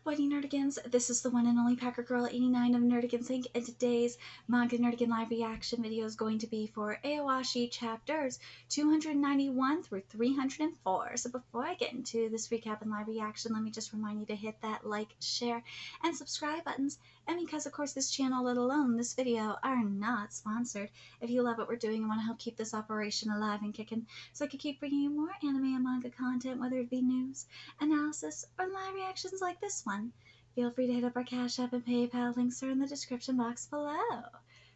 Whitey Nerdigans, this is the one and only Packer Girl 89 of Nerdigans Inc. And today's Manga Nerdigan live reaction video is going to be for Ashi chapters 291 through 304. So before I get into this recap and live reaction, let me just remind you to hit that like, share, and subscribe buttons. And because of course this channel, let alone this video, are not sponsored, if you love what we're doing and want to help keep this operation alive and kicking, so I can keep bringing you more anime and manga content, whether it be news, analysis, or live reactions like this one, feel free to hit up our Cash App and PayPal. Links are in the description box below.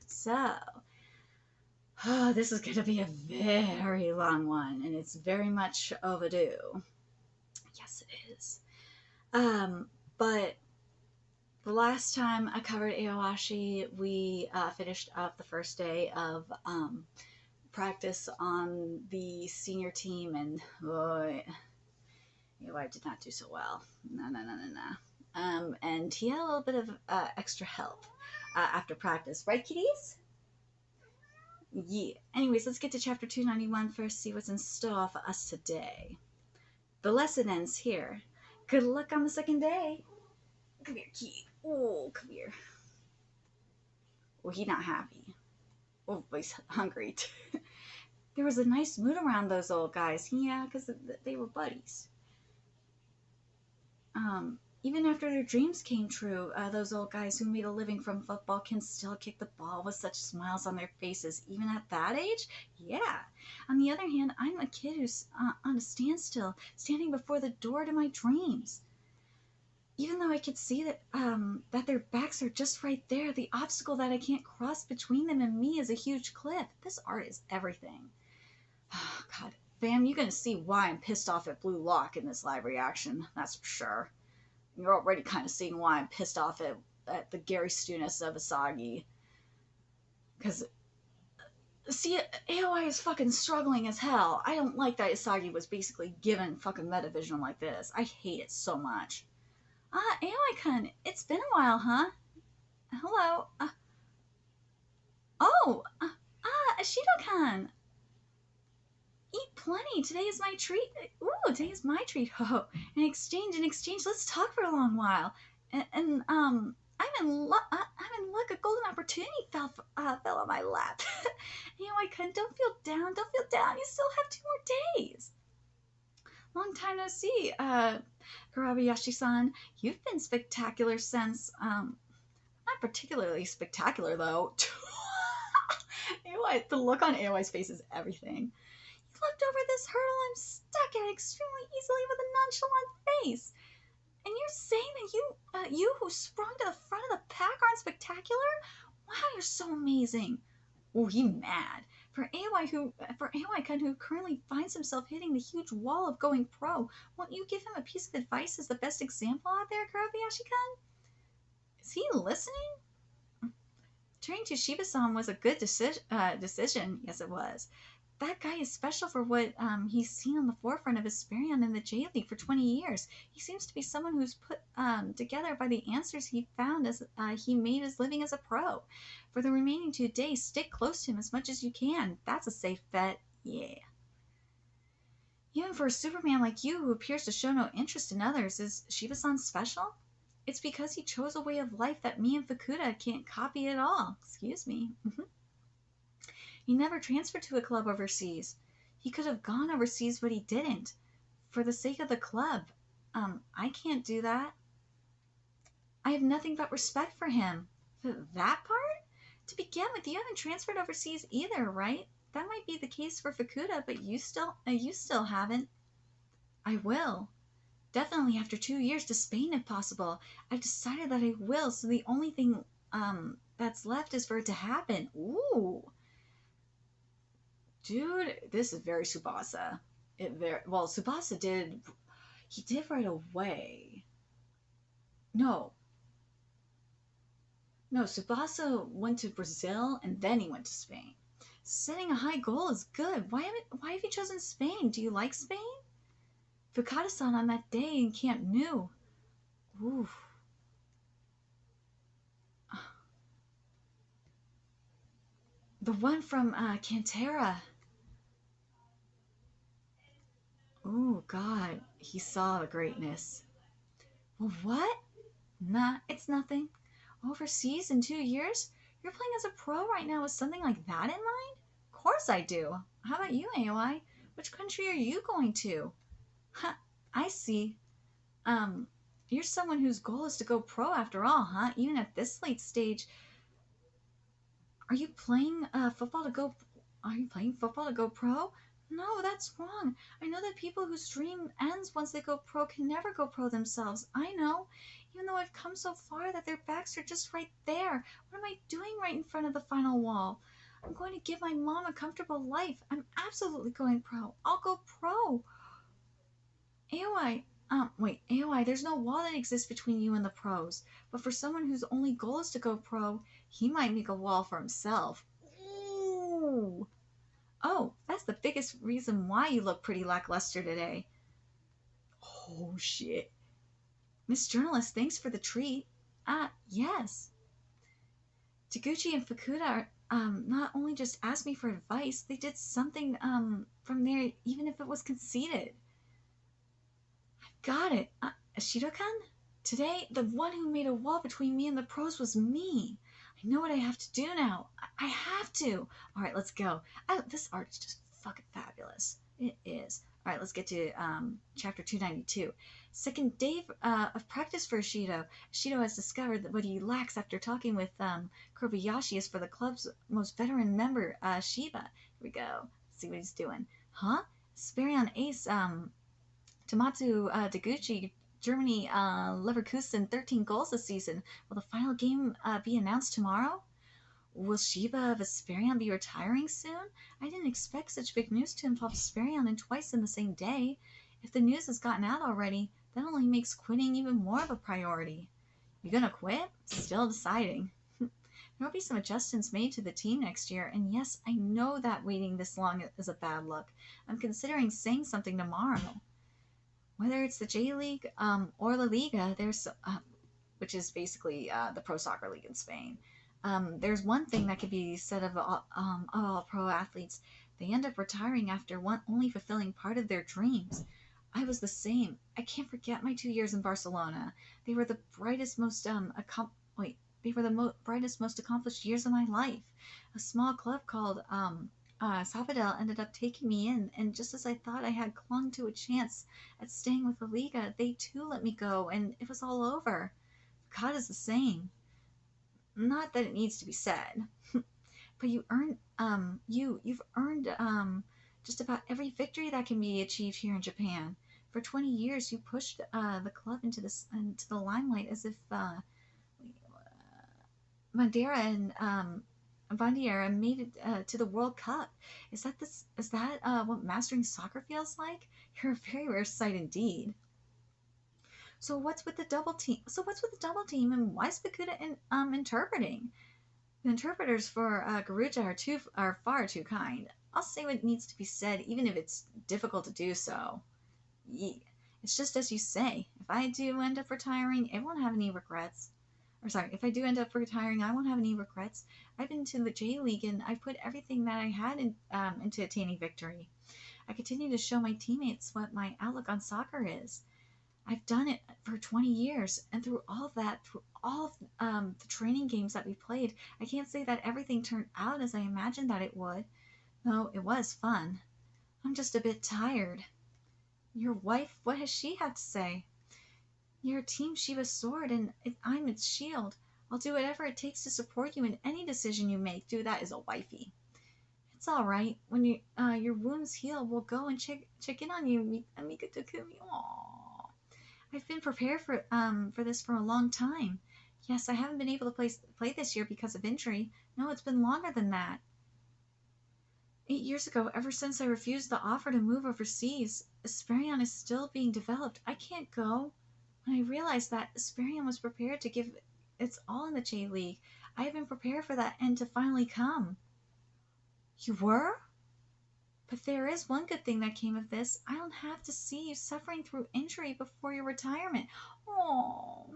So, this is going to be a very long one, and it's very much overdue. Yes, it is. But the last time I covered Ashi, we finished up the first day of practice on the senior team, and I did not do so well. No. And he had a little bit of extra help after practice. Right, kitties? Yeah. Anyways, let's get to chapter 291 first, see what's in store for us today. The lesson ends here. Good luck on the second day. Come here, kitty. Oh, come here. Well, he's not happy. Oh, but he's hungry. There was a nice mood around those old guys. Yeah, because they were buddies. Even after their dreams came true, those old guys who made a living from football can still kick the ball with such smiles on their faces, even at that age? Yeah. On the other hand, I'm a kid who's on a standstill, standing before the door to my dreams. Even though I could see that, that their backs are just right there, the obstacle that I can't cross between them and me is a huge cliff. This art is everything. Oh, God. Fam, you're going to see why I'm pissed off at Blue Lock in this live reaction, that's for sure. You're already kind of seeing why I'm pissed off at the Gary Stunis of Asagi. Because, see, AOI is fucking struggling as hell. I don't like that Asagi was basically given fucking metavision like this. I hate it so much. AOI-kun, it's been a while, huh? Hello? Ashito-kun! Eat plenty. Today is my treat. Ooh, today is my treat. Oh, in exchange, let's talk for a long while. And I'm in luck. A golden opportunity fell on my lap. Anyway, don't feel down. You still have 2 more days. Long time no see, Karabayashi-san. You've been spectacular since, not particularly spectacular, though. AOI, the look on AOI's face is everything. Flipped over this hurdle I'm stuck at extremely easily with a nonchalant face. And you're saying that you who sprung to the front of the pack aren't spectacular? Wow, you're so amazing. Oh, he mad. For AOI-kun, who currently finds himself hitting the huge wall of going pro, won't you give him a piece of advice as the best example out there, Karabayashi-kun? Is he listening? Turning to Shiba-san was a good decision. Yes, it was. That guy is special for what he's seen on the forefront of his span in the J League for 20 years. He seems to be someone who's put together by the answers he found as he made his living as a pro. For the remaining 2 days, stick close to him as much as you can. That's a safe bet. Yeah. Even for a Superman like you who appears to show no interest in others, is Shiba-san special? It's because he chose a way of life that me and Fukuda can't copy at all. Excuse me. He never transferred to a club overseas. He could have gone overseas, but he didn't. For the sake of the club. I can't do that. I have nothing but respect for him. That part? To begin with, you haven't transferred overseas either, right? That might be the case for Fukuda, but you still haven't. I will. Definitely after 2 years to Spain if possible. I've decided that I will, so the only thing that's left is for it to happen. Ooh. Dude, this is very Tsubasa. Well, Tsubasa did right away. No, Tsubasa went to Brazil and then he went to Spain. Setting a high goal is good. Why have you chosen Spain? Do you like Spain? Fukuda-san on that day in Camp Nou. Ooh. The one from Cantera. Oh, God. He saw the greatness. Well, what? Nah, it's nothing. Overseas in 2 years? You're playing as a pro right now with something like that in mind? Of course I do. How about you, AOI? Which country are you going to? Huh, I see. Um, you're someone whose goal is to go pro after all, huh? Even at this late stage. Are you playing football to go? Are you playing football to go pro? No, that's wrong. I know that people whose dream ends once they go pro can never go pro themselves. I know. Even though I've come so far that their backs are just right there. What am I doing right in front of the final wall? I'm going to give my mom a comfortable life. I'm absolutely going pro. I'll go pro. AOI, wait, AOI, there's no wall that exists between you and the pros. But for someone whose only goal is to go pro, he might make a wall for himself. Ooh. Oh, that's the biggest reason why you look pretty lackluster today. Oh, shit. Miss Journalist, thanks for the treat. Yes. Taguchi and Fukuda not only just asked me for advice, they did something from there, even if it was conceited. Got it. Ashito-kan? Today, the one who made a wall between me and the pros was me. I know what I have to do now. I have to. All right, let's go. This art is just fucking fabulous. It is. All right, let's get to chapter 292. Second day of practice for Ashito. Ashito has discovered that what he lacks after talking with Kobayashi is for the club's most veteran member, Shiba. Here we go. Let's see what he's doing. Huh? Sparion Ace, Tomatsu Deguchi, Germany, Leverkusen, 13 goals this season. Will the final game be announced tomorrow? Will Shiba of Asperion be retiring soon? I didn't expect such big news to involve Asperion and twice in the same day. If the news has gotten out already, that only makes quitting even more of a priority. You gonna quit? Still deciding. There will be some adjustments made to the team next year, and yes, I know that waiting this long is a bad look. I'm considering saying something tomorrow. Whether it's the J League or La Liga, which is basically the pro soccer league in Spain. There's one thing that could be said of all pro athletes. They end up retiring after only fulfilling part of their dreams. I was the same. I can't forget my 2 years in Barcelona. They were the brightest, most brightest, most accomplished years of my life. A small club called Sabadell ended up taking me in, and just as I thought I had clung to a chance at staying with the Liga, they too let me go, and it was all over. God is the same. Not that it needs to be said, but you've earned just about every victory that can be achieved here in Japan. For 20 years, you pushed the club into the limelight as if Madeira and Bandiera made it to the World Cup. Is that what mastering soccer feels like? You're a very rare sight indeed. So what's with the double team? And why is Bakuda interpreting? The interpreters for Garuja are far too kind. I'll say what needs to be said, even if it's difficult to do so. Yeah. It's just as you say. If I do end up retiring, I won't have any regrets. If I do end up retiring, I won't have any regrets. I've been to the J League and I've put everything that I had into attaining victory. I continue to show my teammates what my outlook on soccer is. I've done it for 20 years, and through all of the training games that we played, I can't say that everything turned out as I imagined that it would, though it was fun. I'm just a bit tired. Your wife, what has she had to say? You're Team Shiba's sword, and I'm its shield. I'll do whatever it takes to support you in any decision you make. Do that as a wifey. It's all right. When your wounds heal, we'll go and check in on you, Amika Takumi. Aww. I've been prepared for this for a long time. Yes, I haven't been able to play this year because of injury. No, it's been longer than that. 8 years ago, ever since I refused the offer to move overseas, Asperion is still being developed. I can't go. When I realized that Asperion was prepared to give its all in the J League, I have been prepared for that end to finally come. You were? But there is one good thing that came of this. I don't have to see you suffering through injury before your retirement. Oh,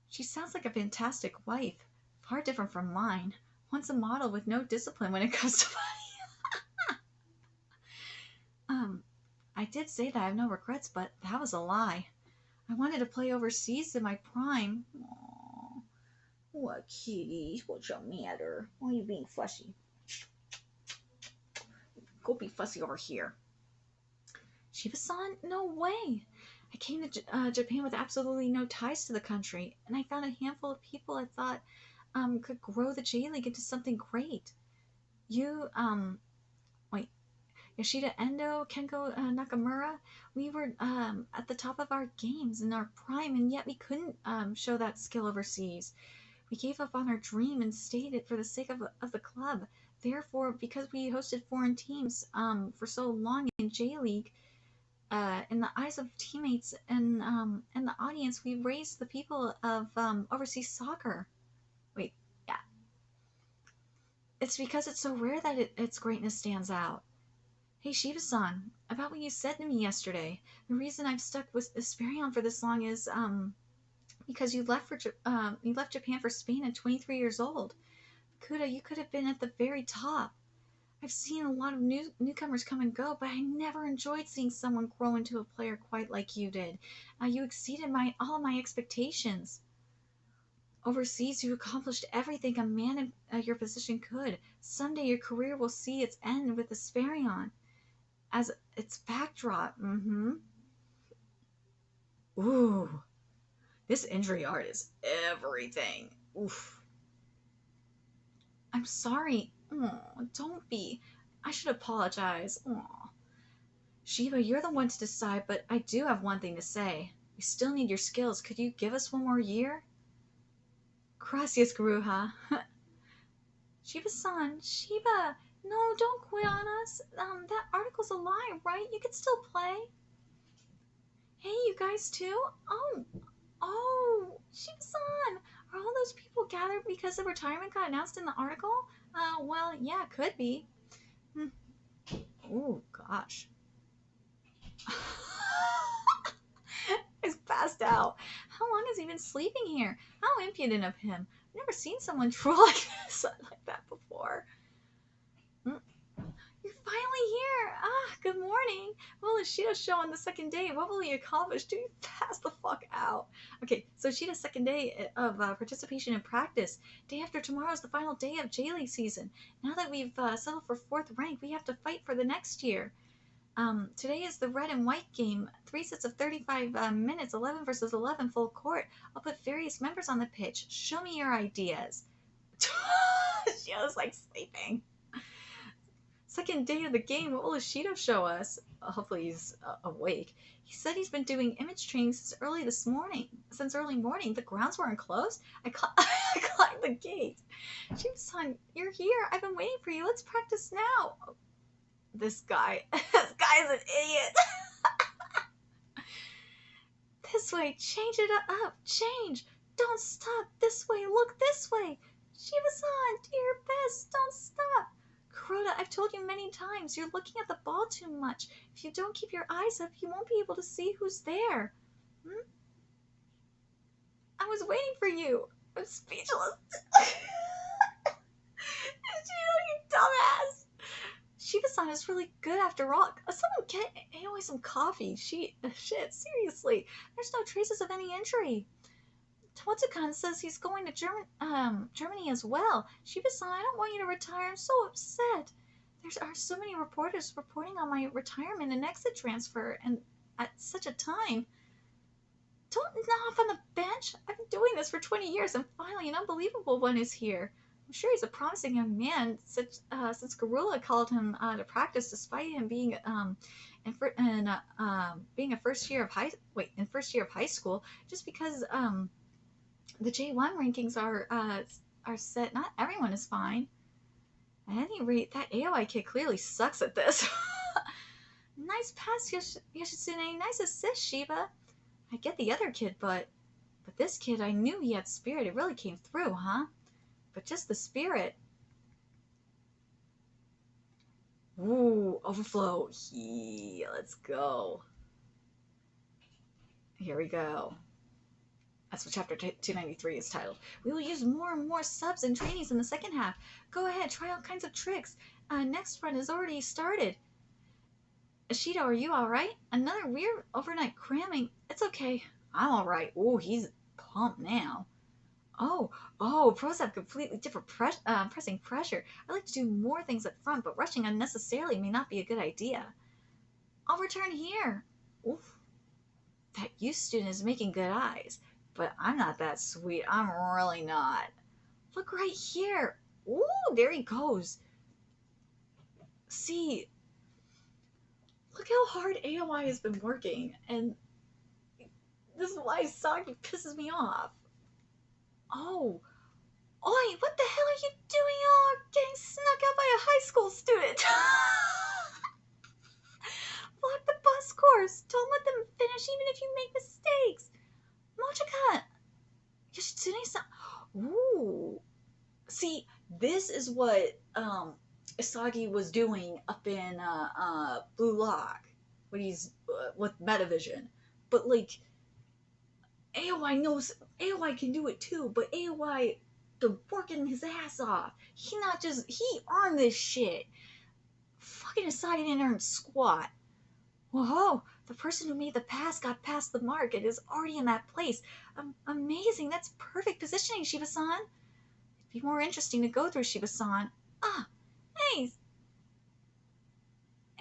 she sounds like a fantastic wife. Far different from mine. Once a model with no discipline when it comes to money. I did say that I have no regrets, but that was a lie. I wanted to play overseas in my prime. Aww. What kitty? What's your matter? Why are you being fussy? Go be fussy over here. Shiba-san, no way. I came to Japan with absolutely no ties to the country, and I found a handful of people I thought could grow the J League into something great. You, wait, Yoshida Endo, Kenko Nakamura, we were at the top of our games in our prime, and yet we couldn't show that skill overseas. We gave up on our dream and stayed it for the sake of the club. Therefore, because we hosted foreign teams for so long in J League, in the eyes of teammates and the audience, we raised the people of overseas soccer. Wait, yeah. It's because it's so rare that its greatness stands out. Hey Shiba-san, about what you said to me yesterday. The reason I've stuck with Esperion for this long is because you left Japan for Spain at 23 years old. Kuda, you could have been at the very top. I've seen a lot of newcomers come and go, but I never enjoyed seeing someone grow into a player quite like you did. You exceeded all of my expectations. Overseas, you accomplished everything a man in your position could. Someday your career will see its end with Esperion as its backdrop. Ooh, this injury art is everything. Oof. I'm sorry. Oh, don't be. I should apologize. Oh. Shiba, you're the one to decide, but I do have one thing to say. We still need your skills. Could you give us one more year? Gracias, Garuha. Shiba-san, Shiba, no, don't quit on us. That article's a lie, right? You could still play. Hey, you guys too? Oh, Shiba-san, are all those people gathered because the retirement got announced in the article? Well, yeah, could be. Oh, gosh. He's passed out. How long has he been sleeping here? How impudent of him. I've never seen someone drool like that before. You're finally here. Good morning. Well, Ashito's show on the second day. What will he accomplish? Do you pass the fuck out? Okay, so Ashito's second day of participation in practice. Day after tomorrow is the final day of J League season. Now that we've settled for 4th rank, we have to fight for the next year. Today is the red and white game. 3 sets of 35 minutes, 11 versus 11 full court. I'll put various members on the pitch. Show me your ideas. Ashito's like sleeping. Second day of the game, what will Ashito show us? Hopefully he's awake. He said he's been doing image training since early morning. The grounds weren't closed. I climbed the gate. Shiba-san, you're here. I've been waiting for you. Let's practice now. This guy's an idiot. This way. Change it up. Change. Don't stop. This way. Look this way. Shiba-san, do your best. Don't stop. Kuroda, I've told you many times, you're looking at the ball too much. If you don't keep your eyes up, you won't be able to see who's there. I was waiting for you. I'm speechless. You dumbass. Shiba-san is really good after all. Someone get Aoi some coffee. Shit, seriously. There's no traces of any injury. Totsukan says he's going to Germany as well. Shiba-san, I don't want you to retire. I'm so upset. There are so many reporters reporting on my retirement and exit transfer, and at such a time. Don't knock on the bench. I've been doing this for 20 years, and finally an unbelievable one is here. I'm sure he's a promising young man, since Garula called him to practice, despite him being being a first year of high school, just because the J1 rankings are set. Not everyone is fine. At any rate, that AOI kid clearly sucks at this. Nice pass, Yoshitsune. Nice assist, Shiba. I get the other kid, but this kid, I knew he had spirit. It really came through, huh? But just the spirit. Ooh, overflow. Yeah, let's go. Here we go. That's what chapter 293 is titled. We will use more and more subs and trainees in the second half. Go ahead, try all kinds of tricks. Next run has already started. Ashito, are you alright? Another weird overnight cramming. It's okay. I'm alright. Ooh, he's pumped now. Oh, oh, pros have completely different pressing pressure. I like to do more things up front, but rushing unnecessarily may not be a good idea. I'll return here. Oof, that youth student is making good eyes, but I'm not that sweet. I'm really not. Look right here. Ooh, there he goes. See, look how hard AOI has been working, and this is why Soggy pisses me off. Oh, oi, what the hell are you doing? Oh, getting snuck out by a high school student. Block the bus course. Don't let them finish even if you make mistakes. Mochika, Yoshitsune-san. Ooh. See, this is what Isagi was doing up in Blue Lock when he's with Metavision. But like, AOI knows AOI can do it too, but AOI been working his ass off. He earned this shit. Fucking Isagi didn't earn squat. Whoa, the person who made the pass got past the mark and is already in that place. Amazing, that's perfect positioning, Shiba-san. It'd be more interesting to go through Shiba-san. Ah, hey,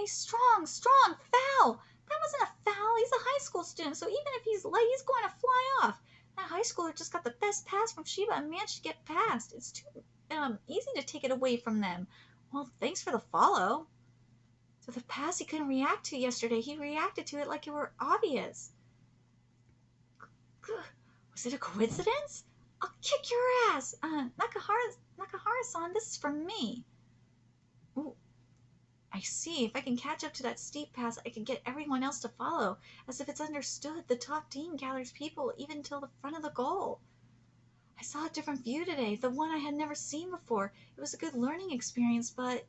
a strong, foul. That wasn't a foul. He's a high school student, so even if he's late, he's going to fly off. That high schooler just got the best pass from Shiba and managed to get past. It's too easy to take it away from them. Well, thanks for the follow. So the pass he couldn't react to yesterday, he reacted to it like it were obvious. Was it a coincidence? I'll kick your ass. Nakahara-san, this is from me. Ooh, I see. If I can catch up to that steep pass, I can get everyone else to follow. As if it's understood, the top team gathers people even till the front of the goal. I saw a different view today, the one I had never seen before. It was a good learning experience, but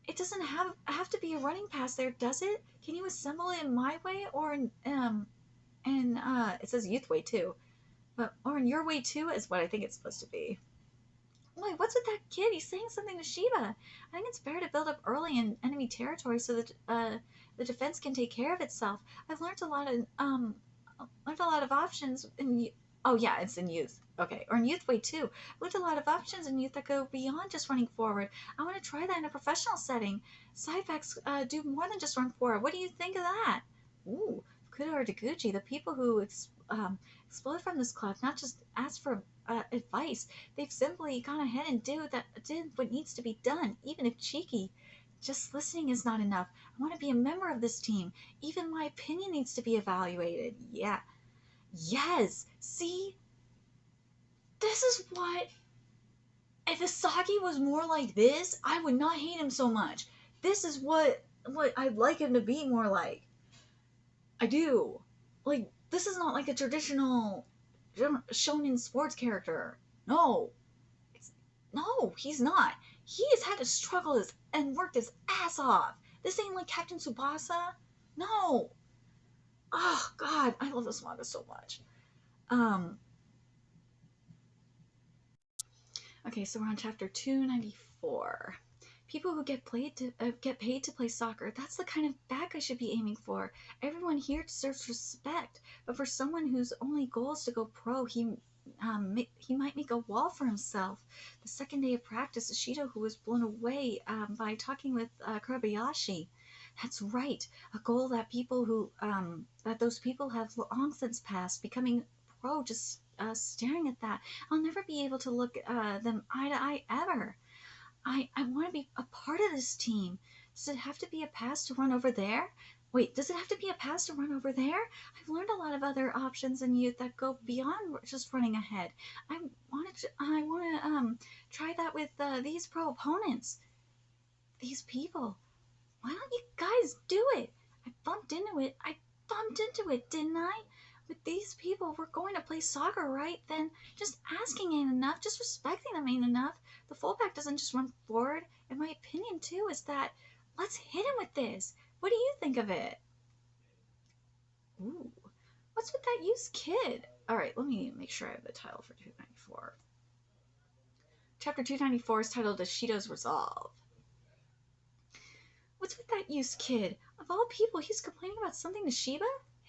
it doesn't have to be a running pass there, does it? Can you assemble it in my way or in it says youth way too. But or in your way too is what I think it's supposed to be. Wait, what's with that kid? He's saying something to Shiba. I think it's better to build up early in enemy territory so that the defense can take care of itself. I've learned a lot of options in. Oh yeah, it's in youth. Okay, or in youth way too. I've learned a lot of options in youth that go beyond just running forward. I want to try that in a professional setting. Side backs do more than just run forward. What do you think of that? Ooh, Kudo or Deguchi, the people who explode from this club, not just ask for advice. They've simply gone ahead and did what needs to be done, even if cheeky. Just listening is not enough. I want to be a member of this team. Even my opinion needs to be evaluated. Yeah. Yes. See? This is what... If Isagi was more like this, I would not hate him so much. This is what I'd like him to be more like. I do. Like, this is not like a traditional shonen sports character. No. No, he's not. He has had to struggle and work his ass off. This ain't like Captain Tsubasa. No. Oh, God. I love this manga so much. Okay, so we're on chapter 294. People who get paid to play soccer, that's the kind of back I should be aiming for. Everyone here deserves respect, but for someone whose only goal is to go pro, he might make a wall for himself. The second day of practice, Ashito, who was blown away by talking with Kurabayashi. That's right, a goal that those people have long since passed, becoming pro, just staring at that. I'll never be able to look them eye to eye ever. I want to be a part of this team. Does it have to be a pass to run over there? Wait, does it have to be a pass to run over there? I've learned a lot of other options in youth that go beyond just running ahead. I want to try that with these pro opponents. These people. Why don't you guys do it? I bumped into it, didn't I? With these people, we're going to play soccer, right? Then just asking ain't enough. Just respecting them ain't enough. The fullback doesn't just run forward. And my opinion, too, is that let's hit him with this. What do you think of it? Ooh. What's with that used kid? All right, let me make sure I have the title for 294. Chapter 294 is titled Ashito's Resolve. What's with that used kid? Of all people, he's complaining about something to Shiba?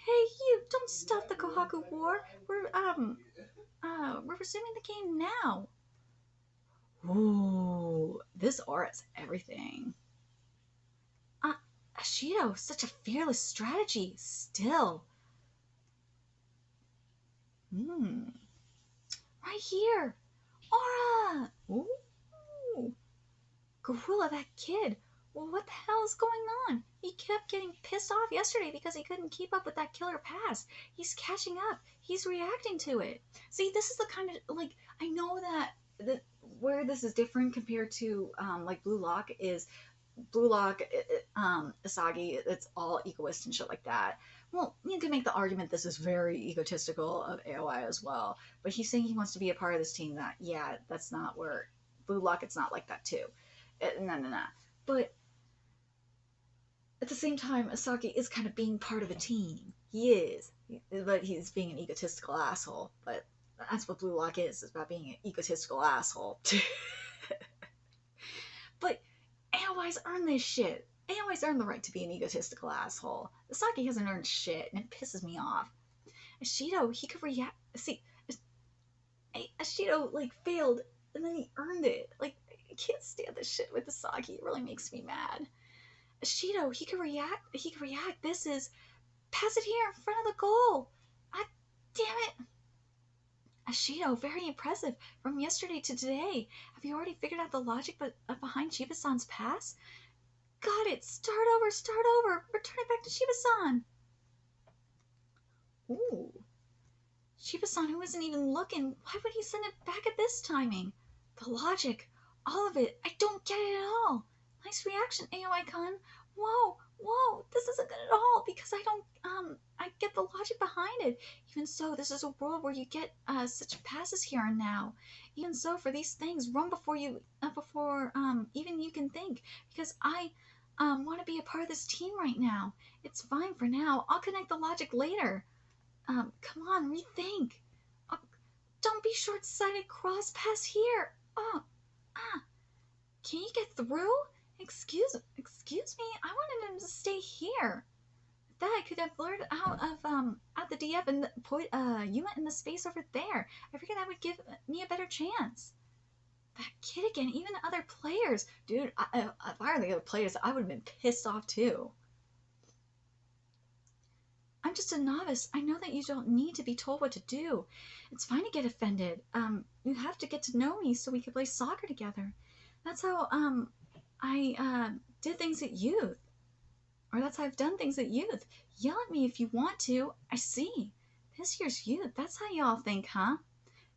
Hey, you! Don't stop the Kohaku War. We're resuming the game now. Ooh, this aura's everything. Ashito, such a fearless strategy. Still. Right here. Aura! Ooh. Gorilla, that kid. Well, what the hell is going on? He kept getting pissed off yesterday because he couldn't keep up with that killer pass. He's catching up. He's reacting to it. See, this is the kind of, like, I know that where this is different compared to, like, Blue Lock is Blue Lock, Asagi, it's all egoist and shit like that. Well, you can make the argument this is very egotistical of AOI as well. But he's saying he wants to be a part of this team that, yeah, that's not where Blue Lock, it's not like that too. No. But at the same time, Asagi is kind of being part of a team. He is. But he's being an egotistical asshole. But that's what Blue Lock is about being an egotistical asshole. But AOI's earned this shit. AOI's earned the right to be an egotistical asshole. Asagi hasn't earned shit, and it pisses me off. Ashito, he could react. See, Ashito, like, failed, and then he earned it. Like, I can't stand this shit with Asagi. It really makes me mad. Ashito, he could react. This is, pass it here in front of the goal. Ah, damn it. Ashito, very impressive. From yesterday to today. Have you already figured out the logic behind Shiba-san's pass? Got it. Start over. Return it back to Shiba-san. Ooh. Shiba-san, who isn't even looking, why would he send it back at this timing? The logic. All of it. I don't get it at all. Nice reaction, AOI-kun. Whoa, this isn't good at all because I get the logic behind it. Even so, this is a world where you get such passes here and now. Even so, for these things, run before even you can think, because I want to be a part of this team right now. It's fine for now. I'll connect the logic later. Come on, rethink. Don't be short-sighted. Cross pass here. Can you get through? Excuse me, I wanted him to stay here. That I could have lured out the DF and put Yuma in the space over there. I figured that would give me a better chance. That kid again, even other players. Dude, if I were the other players, I would have been pissed off too. I'm just a novice. I know that you don't need to be told what to do. It's fine to get offended. You have to get to know me so we can play soccer together. That's how, I did things at youth. Or that's how I've done things at youth. Yell at me if you want to. I see. This year's youth. That's how y'all think, huh?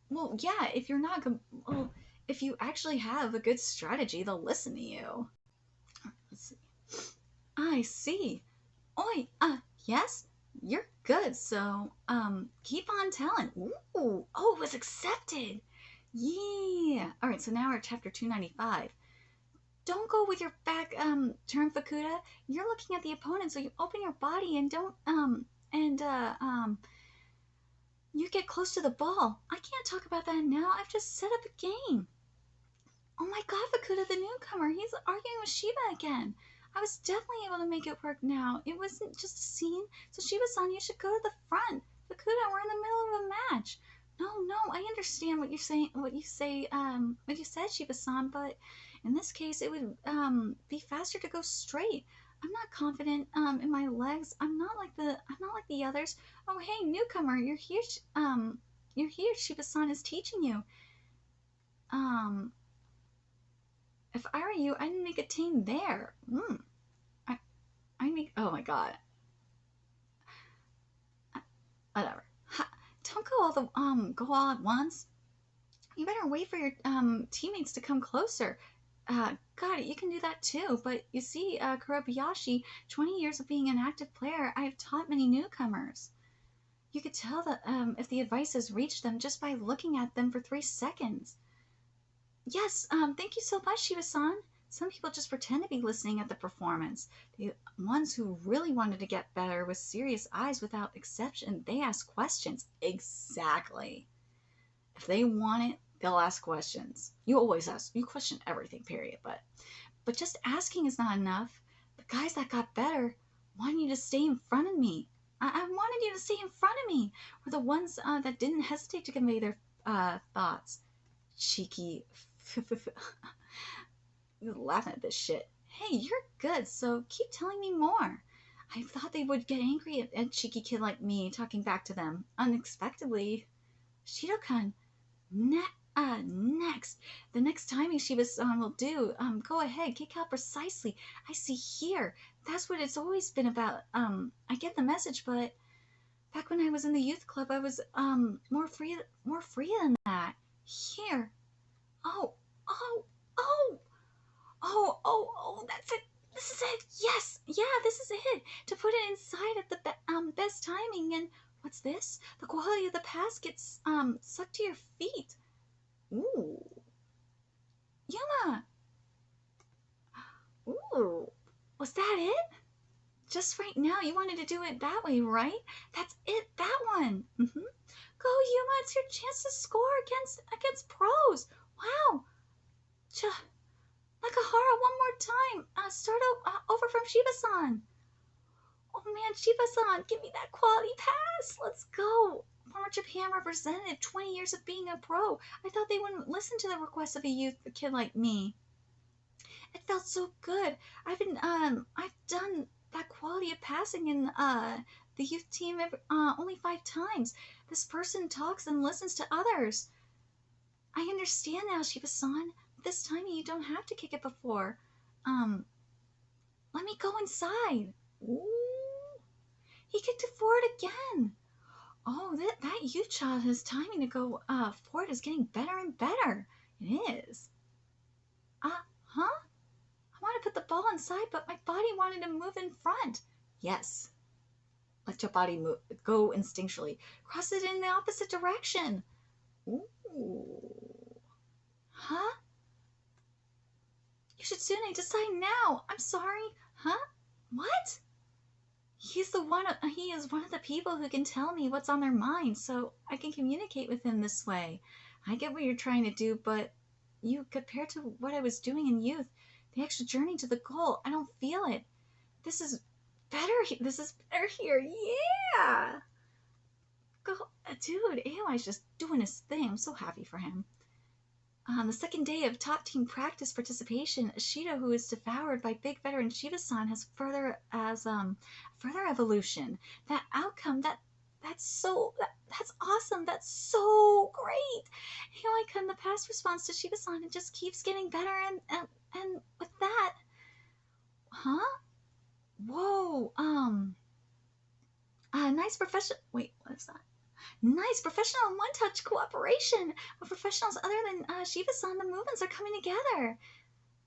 Well, yeah, if you're not... Well, if you actually have a good strategy, they'll listen to you. Let's see. I see. Oi, yes? You're good, so, keep on telling. Ooh, oh, it was accepted. Yeah. Alright, so now we're at chapter 295. Don't go with your back, turn, Fukuda. You're looking at the opponent, so you open your body and don't, you get close to the ball. I can't talk about that now. I've just set up a game. Oh my god, Fukuda, the newcomer. He's arguing with Shiba again. I was definitely able to make it work now. It wasn't just a scene. So Shiba-san, you should go to the front. Fukuda, we're in the middle of a match. No, I understand what you're saying, what you said, Shiba-san, but in this case, it would be faster to go straight. I'm not confident in my legs. I'm not like the others. Oh, hey, newcomer, you're here. Shiba-san is teaching you. If I were you, I'd make a team there. Oh my god. Whatever. Don't go all at once. You better wait for your teammates to come closer. Got it, you can do that too. But you see, Kurobayashi, 20 years of being an active player, I have taught many newcomers. You could tell that if the advice has reached them just by looking at them for 3 seconds. Yes, thank you so much, Shiba-san. Some people just pretend to be listening at the performance. The ones who really wanted to get better with serious eyes without exception, they ask questions. Exactly. If they want it, they'll ask questions. You always ask. You question everything, period. But just asking is not enough. The guys that got better want you to stay in front of me. I wanted you to stay in front of me. Were the ones that didn't hesitate to convey their thoughts. Cheeky. Laughing at this shit. Hey, you're good, so keep telling me more. I thought they would get angry at a cheeky kid like me talking back to them. Unexpectedly. Shido-kun, next. The next timing Shiba-san will do. Go ahead, kick out precisely. I see here. That's what it's always been about. I get the message, but back when I was in the youth club, I was, more free than that. Here. Oh, oh, oh, that's it. This is it. Yes, yeah, this is it. To put it inside at the best timing. And what's this? The quality of the pass gets sucked to your feet. Ooh, Yuma. Ooh, was that it? Just right now, you wanted to do it that way, right? That's it. That one. Go, Yuma. It's your chance to score against pros. Wow. Nakahara, one more time. Start over from Shiba-san. Oh man, Shiba-san, give me that quality pass. Let's go. Former Japan representative, 20 years of being a pro. I thought they wouldn't listen to the request of a kid like me. It felt so good. I've done that quality of passing in the youth team only 5 times. This person talks and listens to others. I understand now, Shiba-san. This time you don't have to kick it before. Let me go inside. Ooh. He kicked it forward again. Oh, that youth child, his timing to go forward is getting better and better. It is. Huh? I want to put the ball inside, but my body wanted to move in front. Yes. Let your body move. Go instinctually. Cross it in the opposite direction. Ooh. Huh? You should soon decide now. I'm sorry. Huh? What? He is one of the people who can tell me what's on their mind, so I can communicate with him this way. I get what you're trying to do, but compared to what I was doing in youth, the extra journey to the goal, I don't feel it. This is better. This is better here. Yeah. Go, dude. AOI's just doing his thing. I'm so happy for him. On the second day of top team practice participation, Ashito, who is devoured by big veteran Shiba-san, has further evolution. That outcome, that's awesome. That's so great. Hioi-kun, the past response to Shiba-san, it just keeps getting better, and with that, huh? Whoa, nice professional. Wait, what is that? Nice professional and one-touch cooperation with professionals other than Shiba-san. The movements are coming together.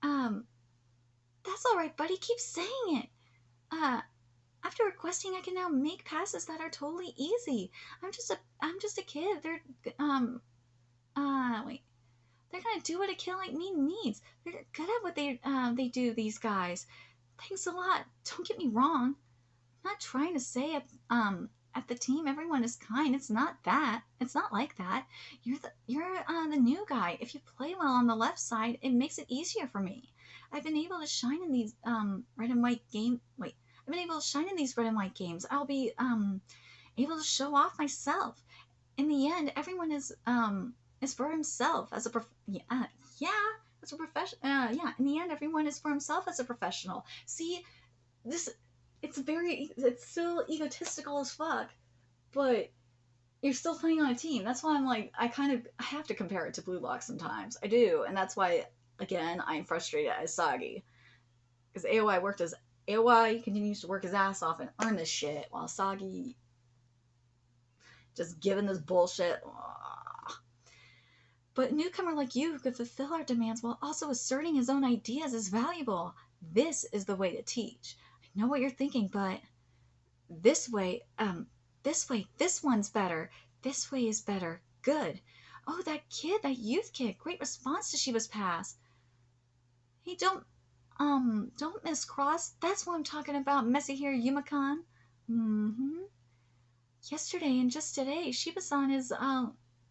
That's all right, buddy. Keep saying it. After requesting, I can now make passes that are totally easy. I'm just a kid. Wait. They're gonna do what a kid like me needs. They're good at what they do. These guys. Thanks a lot. Don't get me wrong. I'm not trying to say at the team everyone is kind. It's not that. It's not like that. You're the new guy. If you play well on the left side, it makes it easier for me. I've been able to shine in these red and white game. Wait, I've been able to shine in these red and white games. I'll be able to show off myself. In the end, everyone is for himself as a as a professional. In the end, everyone is for himself as a professional. See, this. It's still egotistical as fuck, but you're still playing on a team. That's why I'm like, I have to compare it to Blue Lock sometimes. I do, and that's why, again, I'm frustrated as Sagi. Because AOI continues to work his ass off and earn this shit, while Sagi just giving this bullshit. But a newcomer like you who could fulfill our demands while also asserting his own ideas is valuable. This is the way to teach. Know what you're thinking, but this way, this one's better. This way is better. Good. Oh, that youth kid, great response to Shiba's pass. Hey, don't miss cross. That's what I'm talking about, messy hair Yumakan. Yesterday and just today, Shiba-san is,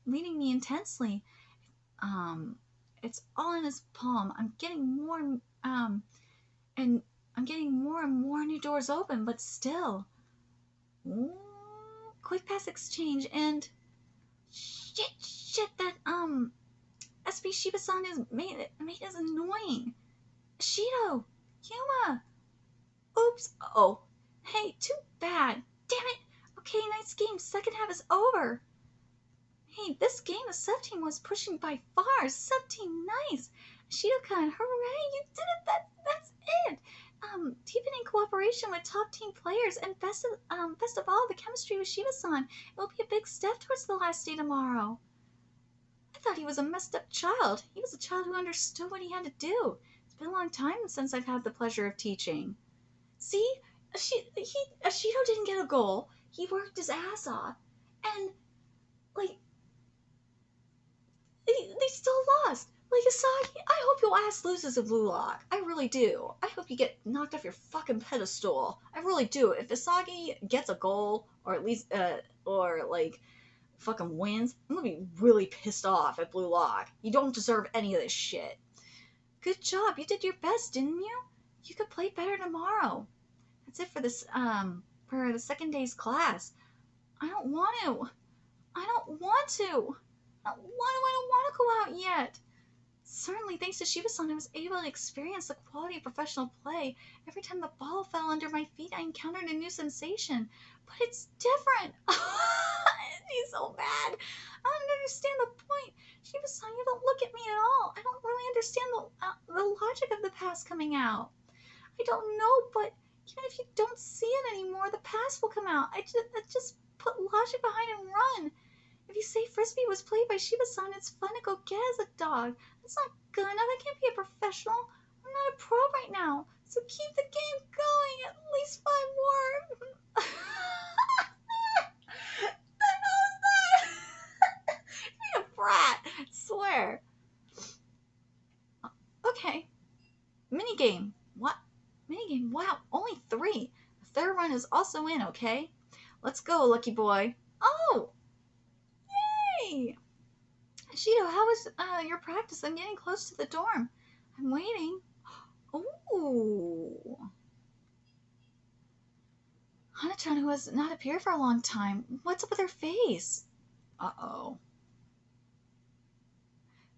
leading me intensely. It's all in his palm. I'm getting more, and I'm getting more and more new doors open, but still. Ooh, quick pass exchange and shit that SB Shiba-san is made is annoying. Ashito, Yuma. Oops. Oh, hey, too bad. Damn it. Okay, nice game. Second half is over. Hey, this game the sub team was pushing by far. Sub team, nice. Ashito-kun, hooray! You did it. That's it. Deepening cooperation with top team players, and best of all, the chemistry with Shiba-san. It will be a big step towards the last day tomorrow. I thought he was a messed up child. He was a child who understood what he had to do. It's been a long time since I've had the pleasure of teaching. See, Ashito didn't get a goal. He worked his ass off, and like they still lost. Like Asagi, I hope your ass loses a blue lock. I really do. I hope you get knocked off your fucking pedestal. I really do. If Asagi gets a goal, or at least, or like fucking wins, I'm gonna be really pissed off at Blue Lock. You don't deserve any of this shit. Good job. You did your best, didn't you? You could play better tomorrow. That's it for this, for the second day's class. I don't want to. I don't want to. I don't want to go out yet. Certainly, thanks to Shiba-san, I was able to experience the quality of professional play. Every time the ball fell under my feet, I encountered a new sensation. But it's different. He's so bad. I don't understand the point. Shiba-san, you don't look at me at all. I don't really understand the logic of the pass coming out. I don't know, but even if you don't see it anymore, the pass will come out. I just put logic behind and run. If you say Frisbee was played by Shiba-san, it's fun to go get as a dog. That's not good enough. I can't be a professional. I'm not a pro right now. So keep the game going. At least 5 more. The hell is that? You're a brat. I swear. Okay. Minigame. What? Minigame? Wow, only 3. The third run is also in, okay? Let's go, lucky boy. Oh! Yay! Ashito, how was your practice? I'm getting close to the dorm. I'm waiting. Ooh. Hana-chan, who has not appeared for a long time. What's up with her face? Uh-oh.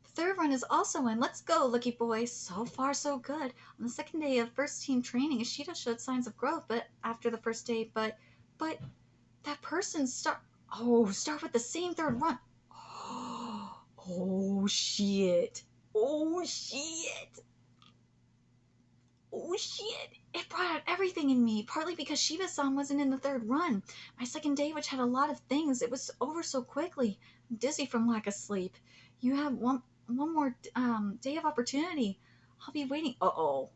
The third run is also in. Let's go, lucky boy. So far, so good. On the second day of first team training, Ashito showed signs of growth, but after the first day, but that person start with the same third run. Oh shit. Oh shit. Oh shit. It brought out everything in me, partly because Shiba-san wasn't in the third run. My second day, which had a lot of things, it was over so quickly. I'm dizzy from lack of sleep. You have one more day of opportunity. I'll be waiting. Uh-oh.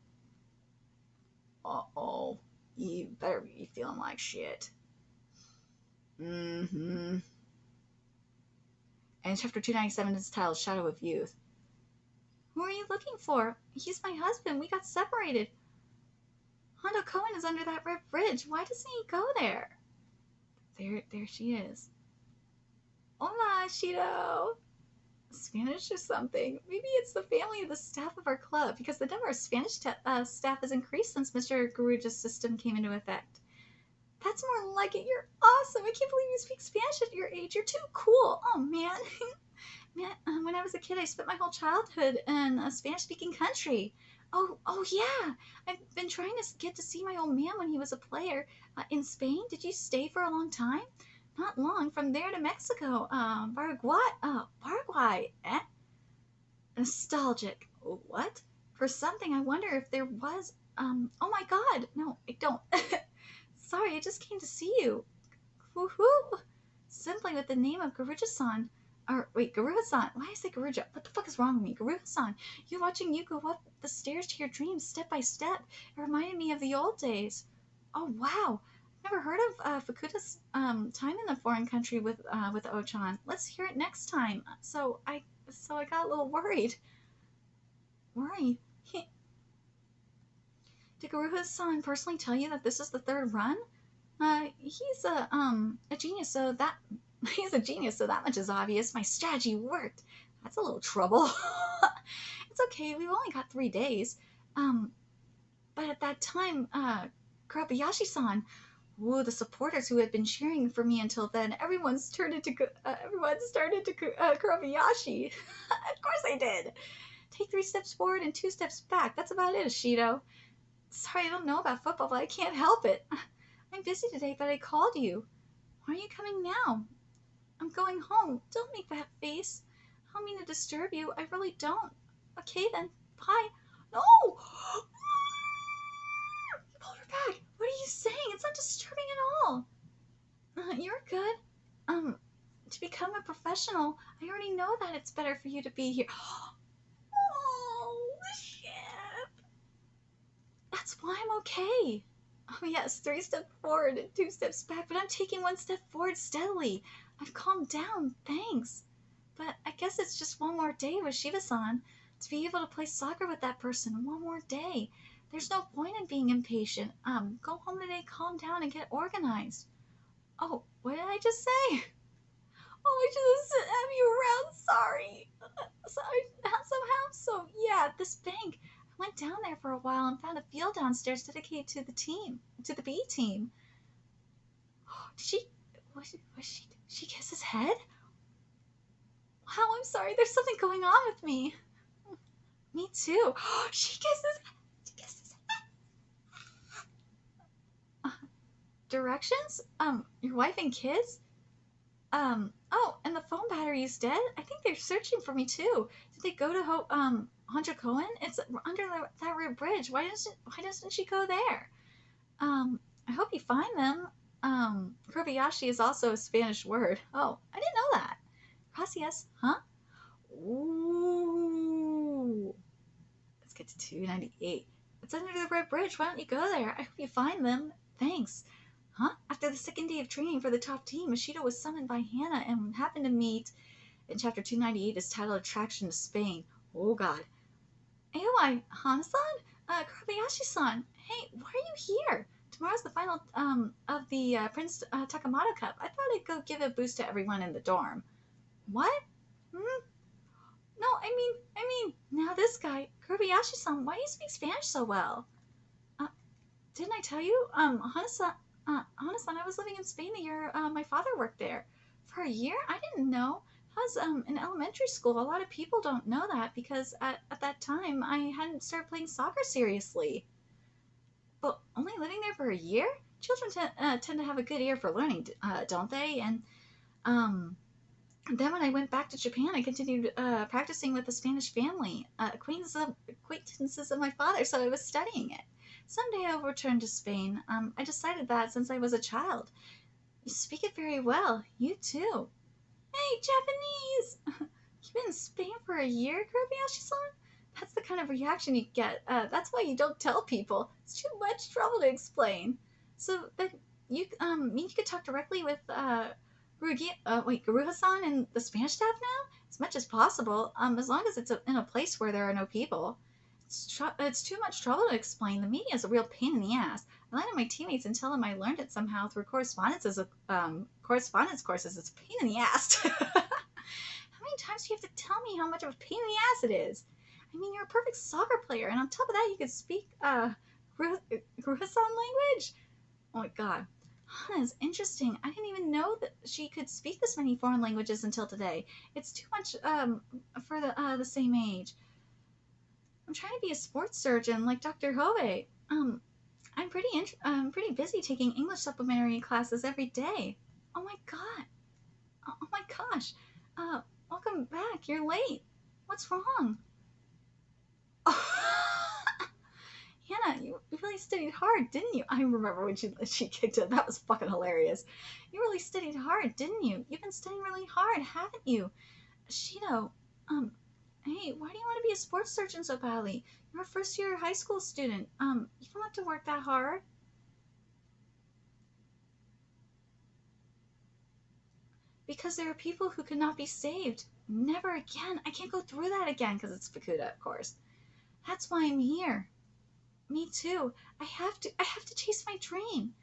Uh-oh. You better be feeling like shit. Mm-hmm. And chapter 297 is titled Shadow of Youth. Who are you looking for? He's my husband. We got separated. Hondo Cohen is under that red bridge. Why doesn't he go there? There she is. Hola, Ashito. Spanish or something. Maybe it's the family of the staff of our club, because the number of Spanish staff has increased since Mr. Garuja's system came into effect. That's more like it. You're awesome. I can't believe you speak Spanish at your age. You're too cool. Oh, man. Man, when I was a kid, I spent my whole childhood in a Spanish-speaking country. Oh, yeah. I've been trying to get to see my old man when he was a player. In Spain? Did you stay for a long time? Not long. From there to Mexico. Paraguay. Eh? Nostalgic. What? For something, I wonder if there was, oh my god. No, I don't. Sorry, I just came to see you. Woohoo! Simply with the name of Garuja-san. Or, wait, Garuja-san. Why did I say Garuja? What the fuck is wrong with me? Garuja-san, you watching you go up the stairs to your dreams step by step. It reminded me of the old days. Oh, wow. I've never heard of Fukuda's time in a foreign country with Ochan. Let's hear it next time. So I got a little worried. Worried? Did Garuja-san personally tell you that this is the third run? He's a genius, so that much is obvious. My strategy worked. That's a little trouble. It's okay. We've only got 3 days. But at that time, Kurabayashi-san, Ooh, the supporters who had been cheering for me until then, everyone started to Kobayashi. Of course I did. Take 3 steps forward and 2 steps back. That's about it, Ashito. Sorry, I don't know about football, but I can't help it. I'm busy today, but I called you. Why are you coming now? I'm going home. Don't make that face. I don't mean to disturb you. I really don't. Okay then. Bye. No! You pulled her back. What are you saying? It's not disturbing at all. You're good. To become a professional, I already know that it's better for you to be here. Oh, shit. That's why I'm okay. Oh, yes, 3 steps forward and 2 steps back, but I'm taking 1 step forward steadily. I've calmed down, thanks. But I guess it's just one more day with Shiba-san. To be able to play soccer with that person, one more day. There's no point in being impatient. Go home today, calm down, and get organized. Oh, what did I just say? Oh, I should have you around. Sorry. Somehow. So, yeah, this bank. I went down there for a while and found a field downstairs dedicated to the B team. Did she kiss his head? Wow, I'm sorry. There's something going on with me. Me too. She kisses head. Directions? Your wife and kids? Oh, and the phone battery's dead? I think they're searching for me too. Did they go to Honjo-koen? It's under that red bridge. Why doesn't she go there? I hope you find them. Kobayashi is also a Spanish word. Oh, I didn't know that. Gracias, huh? Ooh. Let's get to 298. It's under the red bridge. Why don't you go there? I hope you find them. Thanks. Huh? After the second day of training for the top team, Ashito was summoned by Hannah and happened to meet in chapter 298 is titled Attraction to Spain. Oh god. Aoi, Hana-san? Kobayashi-san. Hey, why are you here? Tomorrow's the final of the Prince Takamado Cup. I thought I'd go give a boost to everyone in the dorm. What? No, I mean, now this guy, Kobayashi-san, why do you speak Spanish so well? Didn't I tell you? Hana-san, I was living in Spain the year my father worked there. For a year? I didn't know. I was in elementary school. A lot of people don't know that because at that time I hadn't started playing soccer seriously. But only living there for a year? Children tend to have a good ear for learning, don't they? And then when I went back to Japan, I continued practicing with a Spanish family, acquaintances of my father, so I was studying it. Someday I'll return to Spain. I decided that since I was a child. You speak it very well. You too. Hey, Japanese! You've been in Spain for a year, Kobayashi-san? That's the kind of reaction you get. That's why you don't tell people. It's too much trouble to explain. So then you mean you could talk directly with Garuha-san and the Spanish staff now? As much as possible, as long as it's in a place where there are no people. It's too much trouble to explain. The media is a real pain in the ass. I lied to my teammates and tell them I learned it somehow through correspondence courses. It's a pain in the ass. How many times do you have to tell me how much of a pain in the ass it is? I mean, you're a perfect soccer player, and on top of that, you could speak Garuha-san language? Oh my god. Hana is interesting. I didn't even know that she could speak this many foreign languages until today. It's too much for the same age. I'm trying to be a sports surgeon like Dr. Hove. I'm pretty busy taking English supplementary classes every day. Oh my god. Oh my gosh. Welcome back. You're late. What's wrong? Hannah, you really studied hard, didn't you? I remember when she kicked it. That was fucking hilarious. You really studied hard, didn't you? You've been studying really hard, haven't you? Ashito, hey, why do you want to be a sports surgeon so badly? You're a first-year high school student. You don't have to work that hard. Because there are people who could not be saved. Never again. I can't go through that again because it's Fukuda, of course. That's why I'm here. Me too. I have to chase my dream.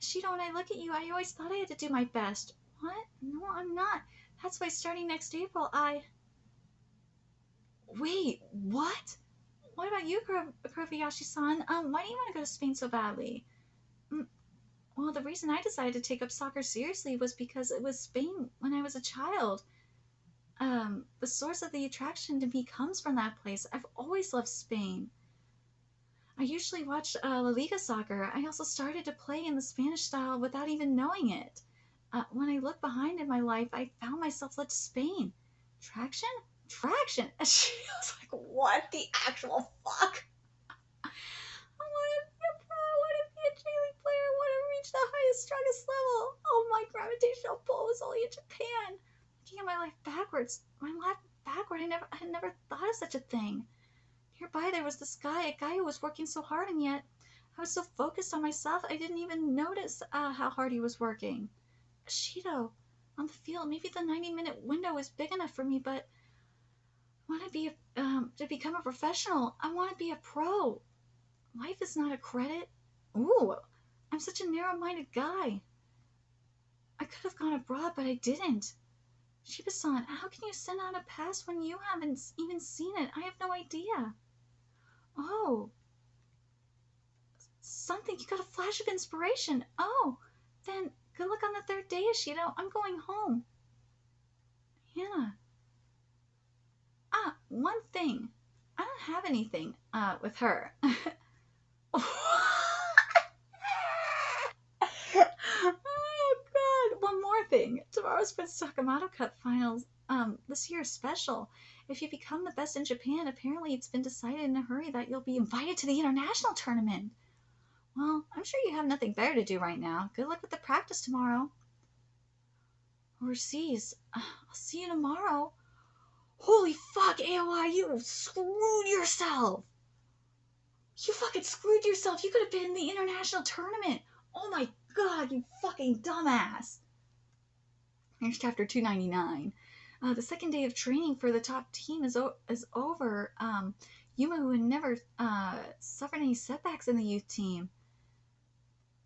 Ashito, when I look at you, I always thought I had to do my best. What? No, I'm not. That's why starting next April, Wait, what? What about you, Kobayashi-san? Why do you want to go to Spain so badly? Well, the reason I decided to take up soccer seriously was because it was Spain when I was a child. The source of the attraction to me comes from that place. I've always loved Spain. I usually watch La Liga soccer. I also started to play in the Spanish style without even knowing it. When I look behind in my life, I found myself led to Spain. Traction? Traction! She was like, what the actual fuck? I want to be a pro. I want to be a J-League player. I want to reach the highest, strongest level. Oh, my gravitational pull was only in Japan. Looking at my life backwards. My life backward. I had never thought of such a thing. Nearby there was this guy, a guy who was working so hard, and yet I was so focused on myself I didn't even notice how hard he was working. Ashito, on the field, maybe the 90-minute window is big enough for me, but I want to be to become a professional. I want to be a pro. Life is not a credit. Ooh, I'm such a narrow-minded guy. I could have gone abroad, but I didn't. Shiba-san, how can you send out a pass when you haven't even seen it? I have no idea. Oh, something. You got a flash of inspiration. Oh, then good luck on the third day, Ashito. I'm going home. Hannah. One thing. I don't have anything with her. Oh god, one more thing. Tomorrow's Prince Sakamoto Cup finals. This year is special. If you become the best in Japan, apparently it's been decided in a hurry that you'll be invited to the international tournament. Well, I'm sure you have nothing better to do right now. Good luck with the practice tomorrow. Overseas. I'll see you tomorrow. Holy fuck, AOI, you screwed yourself. You fucking screwed yourself. You could have been in the international tournament. Oh my god, you fucking dumbass. Here's chapter 299. The second day of training for the top team is over. Yuma, who had never suffered any setbacks in the youth team.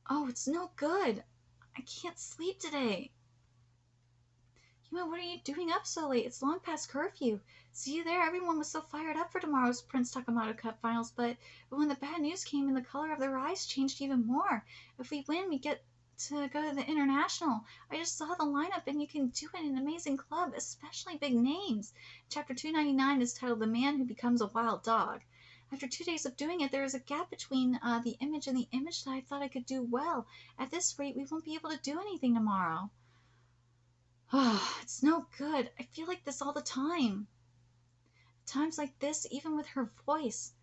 Oh, it's no good. I can't sleep today. Yuma, what are you doing up so late? It's long past curfew. See you there. Everyone was so fired up for tomorrow's Prince Takamoto Cup finals, but when the bad news came in, the color of their eyes changed even more. If we win, we get to go to the international. I just saw the lineup, and you can do it in an amazing club, especially big names. Chapter 299 is titled The Man Who Becomes a Wild Dog. After 2 days of doing it, there is a gap between the image and the image that I thought I could do well. At this rate, we won't be able to do anything tomorrow. It's no good. I feel like this all the time. Times like this, even with her voice.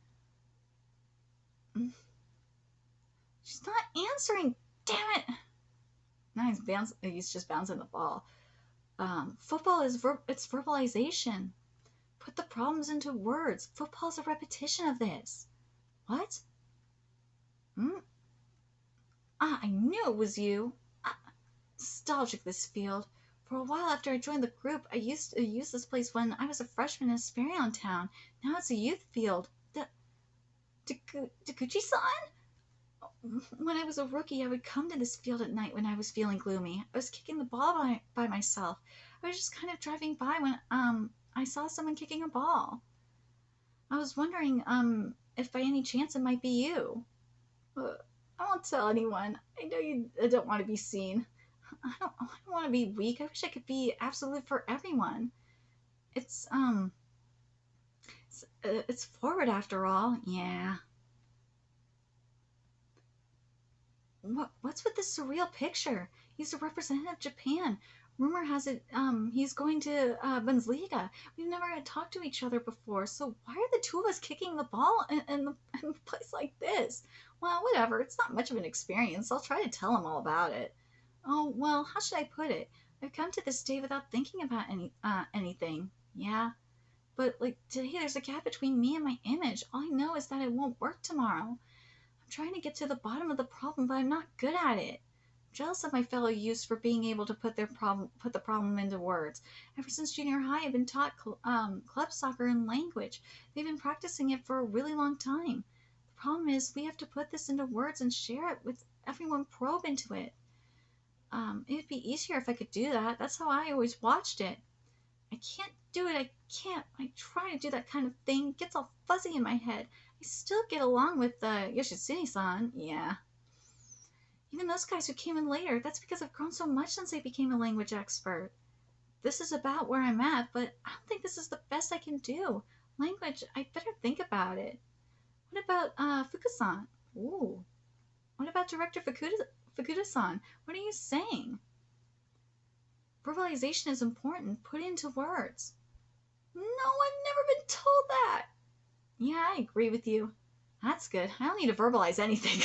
She's not answering. Damn it. Now he's just bouncing the ball. Football is it's verbalization. Put the problems into words. Football is a repetition of this. What? I knew it was you. Nostalgic, this field. For a while after I joined the group, I used to use this place when I was a freshman in Sperry Town. Now it's a youth field. Takuchi-san? When I was a rookie, I would come to this field at night when I was feeling gloomy. I was kicking the ball by myself. I was just kind of driving by when I saw someone kicking a ball. I was wondering if by any chance it might be you. I won't tell anyone. I know you don't want to be seen. I don't want to be weak. I wish I could be absolute for everyone. It's forward after all. Yeah. What's with this surreal picture? He's a representative of Japan. Rumor has it he's going to Bundesliga. We've never had talked to each other before, so why are the two of us kicking the ball in a place like this? Well, whatever. It's not much of an experience. I'll try to tell him all about it. Oh, well, how should I put it? I've come to this day without thinking about anything. Yeah. But, like, today there's a gap between me and my image. All I know is that it won't work tomorrow. I'm trying to get to the bottom of the problem, but I'm not good at it. I'm jealous of my fellow youths for being able to put the problem into words. Ever since junior high, I've been taught club soccer and language. They've been practicing it for a really long time. The problem is we have to put this into words and share it with everyone, probe into it. It'd be easier if I could do that. That's how I always watched it. I can't do it. I can't. I try to do that kind of thing. It gets all fuzzy in my head. I still get along with Yoshitsune-san. Yeah. Even those guys who came in later, that's because I've grown so much since I became a language expert. This is about where I'm at, but I don't think this is the best I can do. Language, I better think about it. What about Fukusan? Ooh. What about Director Fukuda-san? What are you saying? Verbalization is important. Put it into words. No, I've never been told that. Yeah, I agree with you. That's good. I don't need to verbalize anything.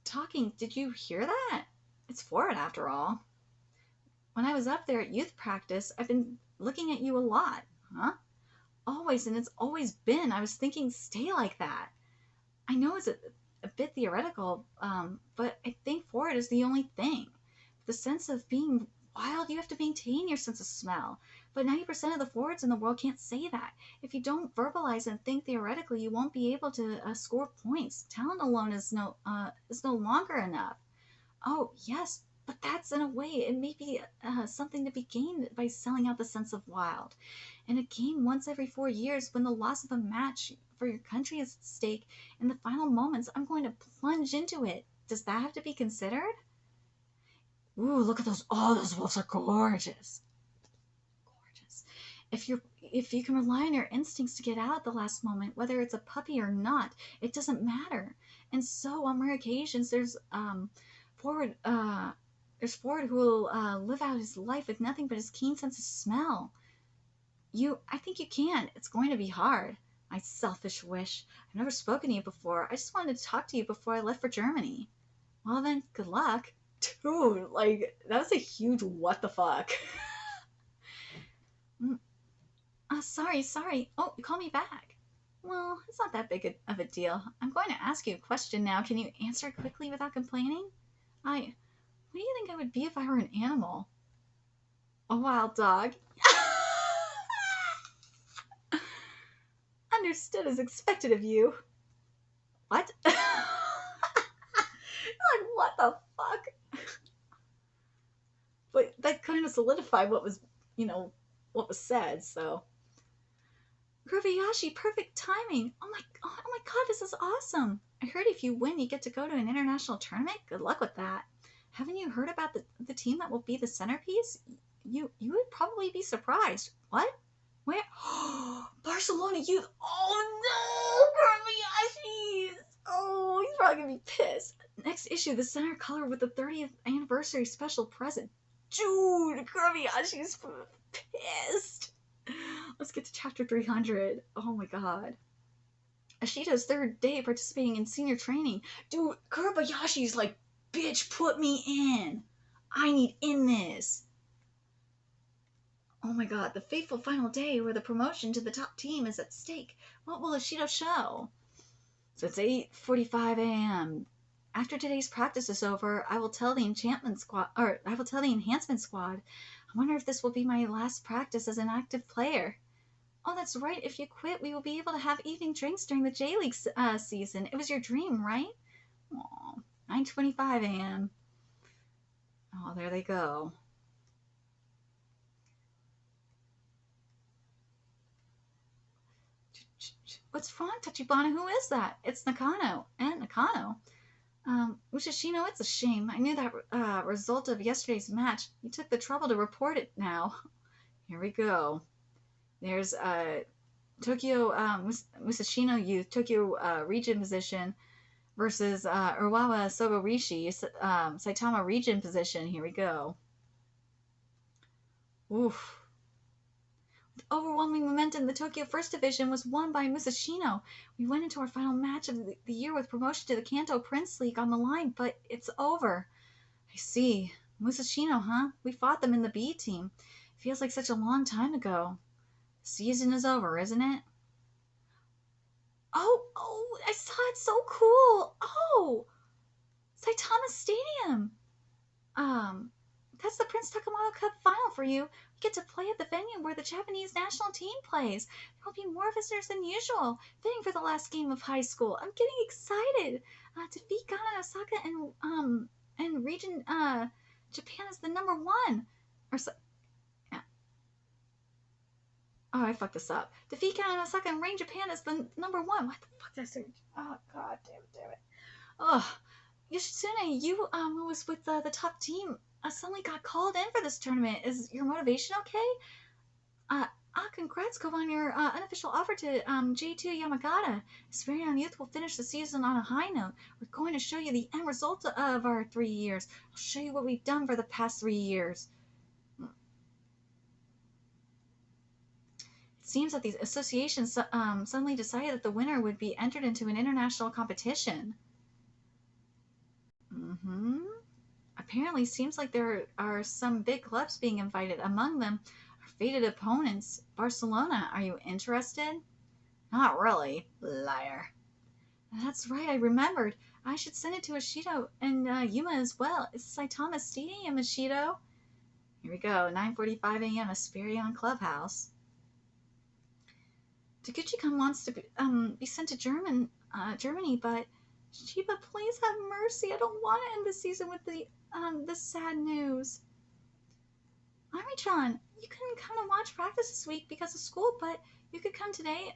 Talking, did you hear that? It's for it after all. When I was up there at youth practice, I've been looking at you a lot. Huh? Always, and it's always been. I was thinking, stay like that. I know it's a bit theoretical, but I think for it is the only thing. The sense of being wild, you have to maintain your sense of smell. But 90% of the forwards in the world can't say that. If you don't verbalize and think theoretically, you won't be able to score points. Talent alone is no longer enough. Oh, yes, but that's in a way, it may be something to be gained by selling out the sense of wild. In a game once every 4 years, when the loss of a match for your country is at stake, in the final moments, I'm going to plunge into it. Does that have to be considered? Ooh, look at those. Oh, those wolves are gorgeous. Gorgeous. If you can rely on your instincts to get out at the last moment, whether it's a puppy or not, it doesn't matter. And so on rare occasions, there's forward who will live out his life with nothing but his keen sense of smell. I think you can. It's going to be hard. My selfish wish. I've never spoken to you before. I just wanted to talk to you before I left for Germany. Well then, good luck. Dude, like, that was a huge what the fuck. Sorry. Oh, you called me back. Well, it's not that big of a deal. I'm going to ask you a question now. Can you answer it quickly without complaining? What do you think I would be if I were an animal? A wild dog. Understood as expected of you. What? Like, what the fuck? But that kind of solidified what was said, so. Kobayashi, perfect timing. Oh my god, this is awesome. I heard if you win, you get to go to an international tournament. Good luck with that. Haven't you heard about the team that will be the centerpiece? You would probably be surprised. What? Where? Barcelona Youth. Oh no, Kobayashi. Oh, he's probably gonna be pissed. Next issue, the center color with the 30th anniversary special present. Dude, Kobayashi's pissed. Let's get to chapter 300. Oh my god. Ashito's third day participating in senior training. Dude, Kobayashi's like, bitch, put me in. I need in this. Oh my god, the fateful final day where the promotion to the top team is at stake. What will Ashito show? So it's 8:45 a.m. After today's practice is over, I will tell the enhancement squad. I wonder if this will be my last practice as an active player. Oh, that's right. If you quit, we will be able to have evening drinks during the J-League season. It was your dream, right? Aw, 9:25 a.m. Oh, there they go. What's wrong, Tachibana? Who is that? It's Nakano. Aunt Nakano. Ushishino, it's a shame. I knew that result of yesterday's match. You took the trouble to report it now. Here we go. There's Tokyo Musashino Youth, Tokyo Region position versus Urawa Sogorishi, Saitama Region position. Here we go. Oof. With overwhelming momentum, the Tokyo First Division was won by Musashino. We went into our final match of the year with promotion to the Kanto Prince League on the line, but it's over. I see. Musashino, huh? We fought them in the B team. Feels like such a long time ago. Season is over, isn't it? Oh, I saw it. So cool. Oh, Saitama Stadium. That's the Prince Takamado Cup final for you. We get to play at the venue where the Japanese national team plays. There will be more visitors than usual, fitting for the last game of high school. I'm getting excited. To beat Ghana, Osaka, and region Japan is the #1. Or so. Yeah. Oh, I fucked this up. Defeat Count Osaka and Rain Japan is the number one. What the fuck did I say? Oh, god damn it. Oh, Yoshitsune, you who was with the top team, suddenly got called in for this tournament. Is your motivation okay? Congrats, go on your unofficial offer to J2 Yamagata. Esperion Youth will finish the season on a high note. We're going to show you the end result of our 3 years. I'll show you what we've done for the past 3 years. It seems that these associations suddenly decided that the winner would be entered into an international competition. Apparently, seems like there are some big clubs being invited. Among them, our fated opponents, Barcelona. Are you interested? Not really, liar. That's right, I remembered. I should send it to Ashito and Yuma as well. It's Saitama Stadium, Ashito. Here we go, 9:45 a.m. Esperion Clubhouse. Taguchi-kun wants to be sent to Germany, but Shiba, please have mercy. I don't want to end the season with this sad news. Ari-chan, you couldn't come to watch practice this week because of school, but you could come today.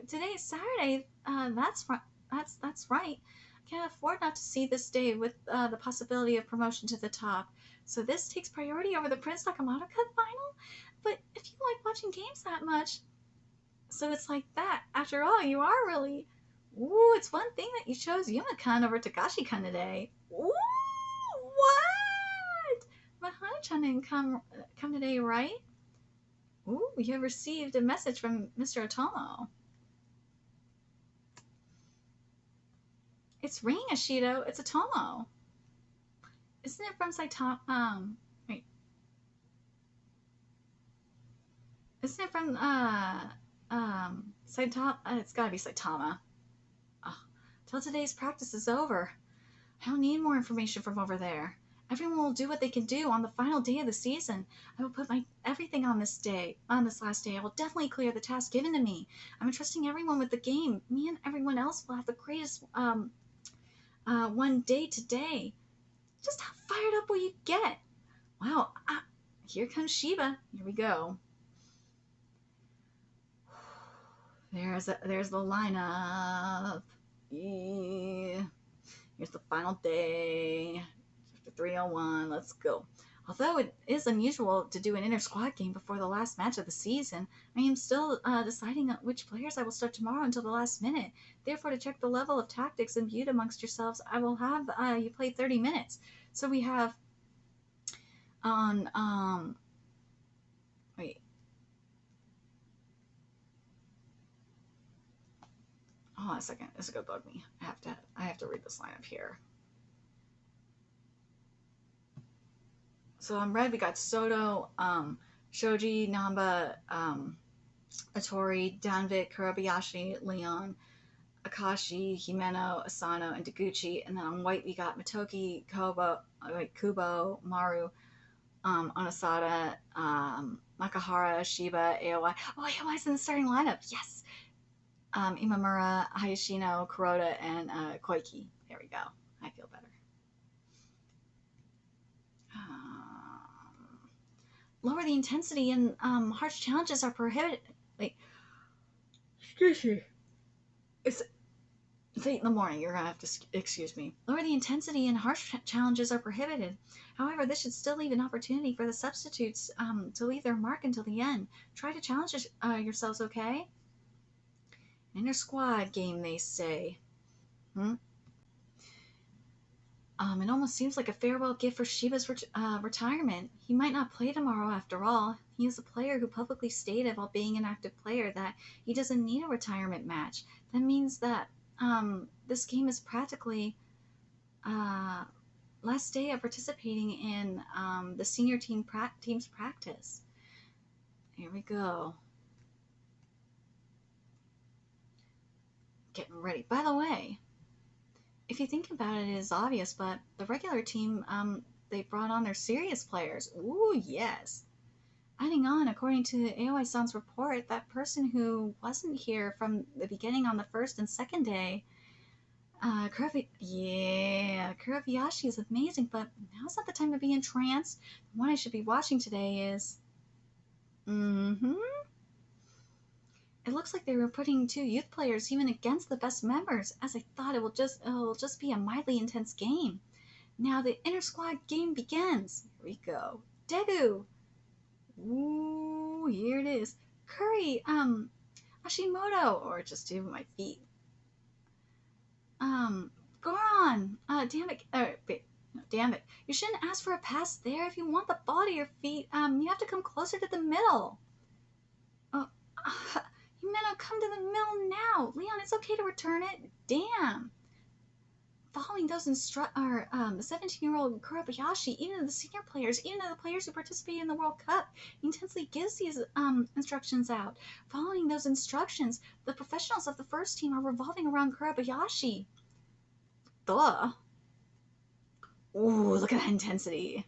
Today is Saturday. That's right. I can't afford not to see this day with the possibility of promotion to the top. So this takes priority over the Prince Nakamoto Cup final. But if you like watching games that much, so it's like that. After all, you are really. Ooh, it's one thing that you chose Yuma-kun over Takashi-kun today. Ooh, what? But Hana-chan didn't come today, right? Ooh, you have received a message from Mr. Otomo. It's ringing, Ashito. It's Otomo. Isn't it from Saitama? Wait. Isn't it from Saitama? It's gotta be Saitama. Till today's practice is over. I don't need more information from over there. Everyone will do what they can do on the final day of the season. I will put my everything on this last day. I will definitely clear the task given to me. I'm entrusting everyone with the game. Me and everyone else will have the greatest one day today. Just how fired up will you get? Wow, here comes Shiba. Here we go. There's the lineup. Yeah. Here's the final day. After 3:01, let's go. Although it is unusual to do an inter-squad game before the last match of the season, I am still deciding which players I will start tomorrow until the last minute. Therefore, to check the level of tactics imbued amongst yourselves, I will have you play 30 minutes. So we have on wait. Hold on a second. This is gonna bug me. I have to read this lineup here. So on red we got Soto, Shoji, Namba, Atori, Danvik, Kurabayashi, Leon, Akashi, Himeno, Asano, and Taguchi. And then on white we got Matoki, Kubo, Maru, Onosada, Nakahara, Shiba, AOI. Oh, AOI's in the starting lineup. Yes. Imamura, Hayashino, Kuroda, and Koiki. There we go. I feel better. Lower the intensity and harsh challenges are prohibited. Wait. Excuse me. It's 8 in the morning. You're going to have to excuse me. Lower the intensity and harsh challenges are prohibited. However, this should still leave an opportunity for the substitutes to leave their mark until the end. Try to challenge yourselves, okay? Inter-squad game, they say. It almost seems like a farewell gift for Shiba's retirement. He might not play tomorrow after all. He is a player who publicly stated while being an active player that he doesn't need a retirement match. That means that this game is practically last day of participating in the senior team's practice. Here we go. Getting ready. By the way, if you think about it, it is obvious, but the regular team, they brought on their serious players. Ooh, yes. Adding on, according to AOI-san's report, that person who wasn't here from the beginning on the first and second day, Kurabayashi is amazing, but now's not the time to be entranced. The one I should be watching today is... It looks like they were putting 2 youth players even against the best members, as I thought it'll just be a mildly intense game. Now the inter-squad game begins. Here we go. Daegu! Ooh, here it is. Curry, Ashimoto, or just 2 of my feet. Goron, damn it, no, damn it. You shouldn't ask for a pass there. If you want the ball to your feet, you have to come closer to the middle. Oh, you meant I'll come to the middle now. Leon, it's okay to return it. Damn. Following those the 17-year-old Kurabayashi, even the senior players, even the players who participate in the World Cup, intensely gives these instructions out. Following those instructions, the professionals of the first team are revolving around Kurabayashi. Duh. Ooh, look at that intensity.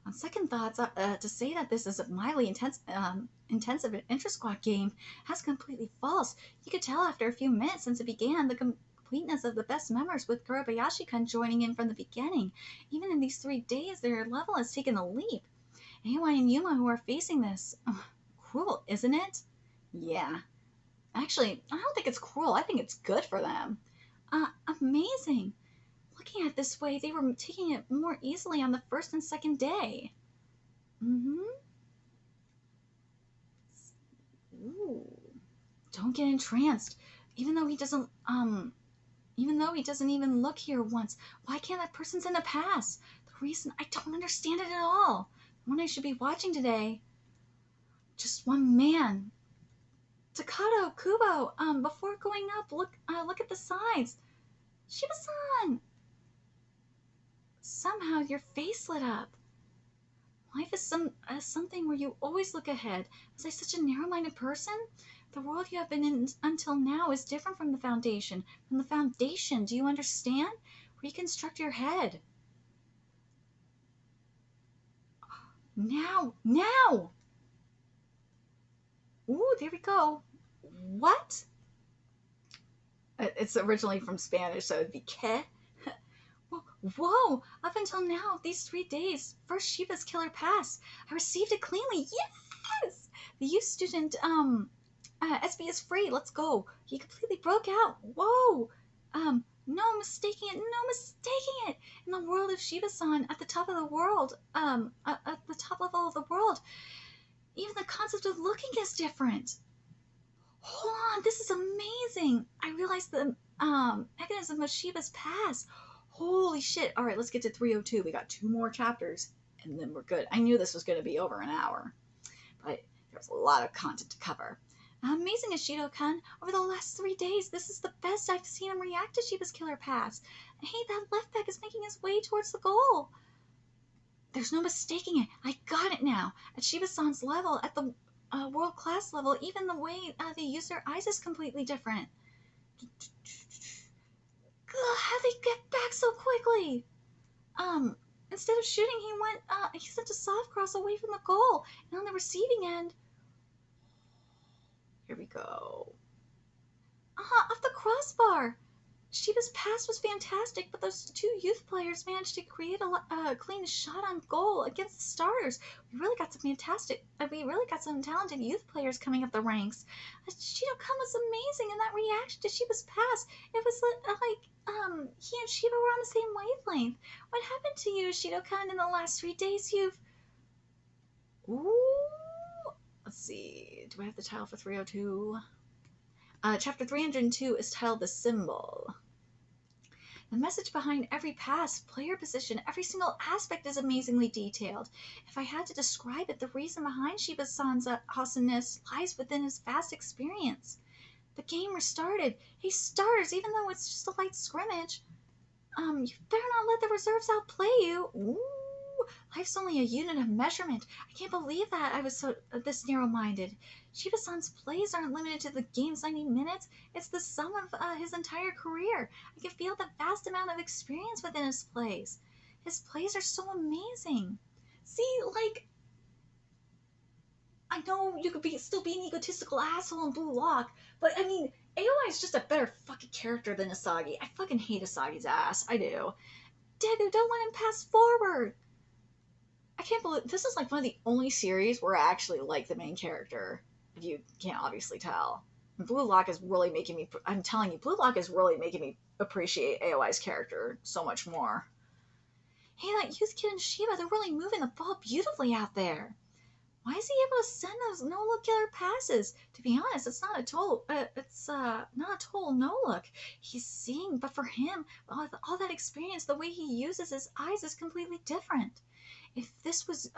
On second thoughts, to say that this is a mildly intensive inter-squad game has completely false. You could tell after a few minutes since it began the completeness of the best members, with Kurabayashi-kun joining in from the beginning. Even in these 3 days, their level has taken a leap. AY and Yuma who are facing this. Cruel, isn't it? Yeah. Actually, I don't think it's cruel. I think it's good for them. Amazing. Looking at it this way, they were taking it more easily on the first and second day. Ooh. Don't get entranced. Even though he doesn't even look here once, why can't that person send a pass? The reason, I don't understand it at all. The one I should be watching today. Just one man. Takato, Kubo, before going up, look at the sides. Shiba-san! Somehow your face lit up. Life is something where you always look ahead. Was I such a narrow-minded person? The world you have been in until now is different from the foundation. From the foundation, do you understand? Reconstruct your head. Now! Ooh, there we go. What? It's originally from Spanish, so it'd be que. Whoa! Up until now, these 3 days, first Shiba's killer pass. I received it cleanly. Yes! The youth student, SB is free. Let's go. He completely broke out. Whoa! No mistaking it. In the world of Shiba-san, at the top of the world, at the top level of the world, even the concept of looking is different. Hold on, this is amazing. I realized the mechanism of Shiba's pass. Holy shit. All right, let's get to 302. We got 2 more chapters, and then we're good. I knew this was going to be over an hour, but there's a lot of content to cover. Amazing, Ashito-kun. Over the last 3 days, this is the best I've seen him react to Shiba's killer pass. Hey, that left back is making his way towards the goal. There's no mistaking it. I got it now. At Shiba-san's level, at the world-class level, even the way they use their eyes is completely different. How'd they get back so quickly? Instead of shooting, he sent a soft cross away from the goal, and on the receiving end, here we go. Off the crossbar. Shiba's pass was fantastic, but those 2 youth players managed to create a clean shot on goal against the starters. We really got some talented youth players coming up the ranks. Ashito-kun was amazing in that reaction to Shiba's pass. It was like he and Shiba were on the same wavelength. What happened to you, Ashito-kun, in the last 3 days? Ooh. Let's see. Do I have the title for 302? Chapter 302 is titled The Symbol. The message behind every pass, player position, every single aspect is amazingly detailed. If I had to describe it, the reason behind Shiba-san's awesomeness lies within his vast experience. The game restarted. Hey, starters, even though it's just a light scrimmage, you better not let the reserves outplay you. Ooh. Life's only a unit of measurement. I can't believe that I was this narrow-minded. Shiba-san's plays aren't limited to the game's 90 minutes. It's the sum of his entire career. I can feel the vast amount of experience within his plays. His plays are so amazing. See, like, I know you could still be an egotistical asshole in Blue Lock, but I mean, AOI is just a better fucking character than Asagi. I fucking hate Asagi's ass. I do. Daegu, don't let him pass forward. I can't believe this is like one of the only series where I actually like the main character. If you can't obviously tell. Blue Lock is really making me, I'm telling you, Blue Lock is really making me appreciate AOI's character so much more. Hey, that youth kid and Shiba, they're really moving the ball beautifully out there. Why is he able to send those no-look killer passes? To be honest, it's not a total, not a total no-look. He's seeing, but for him, all that experience, the way he uses his eyes is completely different. If this was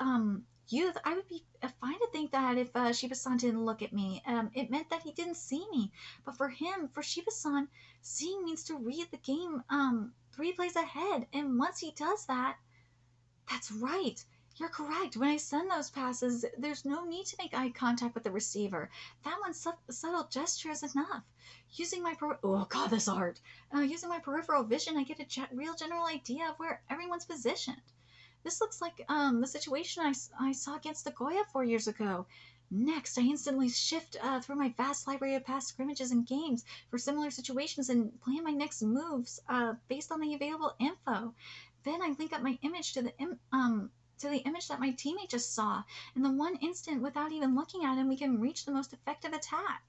youth, I would be fine to think that if Shiba-san didn't look at me, it meant that he didn't see me. But for him, for Shiba-san, seeing means to read the game 3 plays ahead, and once he does that, that's right. You're correct. When I send those passes, there's no need to make eye contact with the receiver. That one subtle gesture is enough. Using my oh god, this art. Using my peripheral vision, I get a real general idea of where everyone's positioned. This looks like the situation I saw against Nagoya 4 years ago. Next, I instantly shift through my vast library of past scrimmages and games for similar situations and plan my next moves based on the available info. Then I link up my image to the image that my teammate just saw. In the one instant, without even looking at him, we can reach the most effective attack.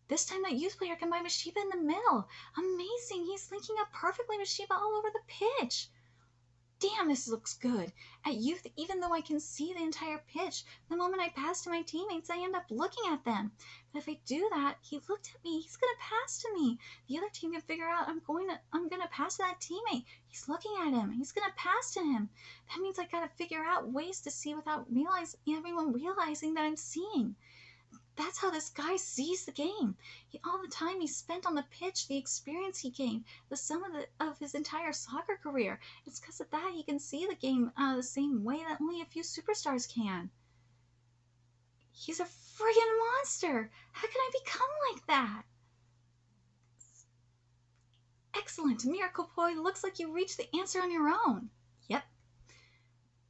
This time that youth player combined with Shiba in the middle. Amazing! He's linking up perfectly with Shiba all over the pitch. Damn, this looks good. At youth, even though I can see the entire pitch, the moment I pass to my teammates, I end up looking at them. But if I do that, he looked at me, he's gonna pass to me. The other team can figure out I'm gonna pass to that teammate. He's looking at him, he's gonna pass to him. That means I gotta figure out ways to see without everyone realizing that I'm seeing. That's how this guy sees the game. All the time he spent on the pitch, the experience he gained, the sum of his entire soccer career. It's because of that he can see the game the same way that only a few superstars can. He's a friggin' monster! How can I become like that? Excellent, Miracle Boy. Looks like you reached the answer on your own. Yep.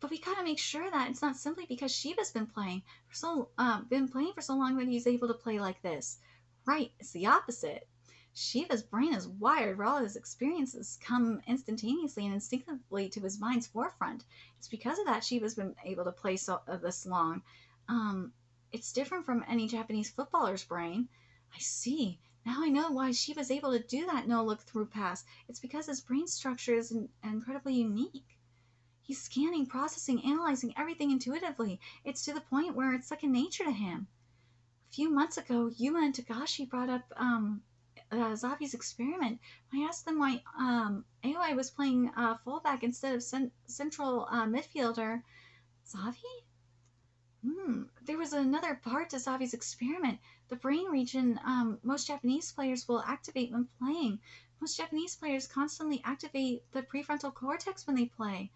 But we gotta make sure that it's not simply because Shiba's been playing for so long that he's able to play like this. Right, it's the opposite. Shiba's brain is wired where all his experiences come instantaneously and instinctively to his mind's forefront. It's because of that Shiba's been able to play this long. It's different from any Japanese footballer's brain. I see. Now I know why Shiba's able to do that no-look through pass. It's because his brain structure is incredibly unique. He's scanning, processing, analyzing everything intuitively. It's to the point where it's second nature to him. A few months ago, Yuma and Tagashi brought up Zavi's experiment. I asked them why AOI was playing fullback instead of central midfielder. Zavi? There was another part to Zavi's experiment. The brain region most Japanese players will activate when playing. Most Japanese players constantly activate the prefrontal cortex when they play.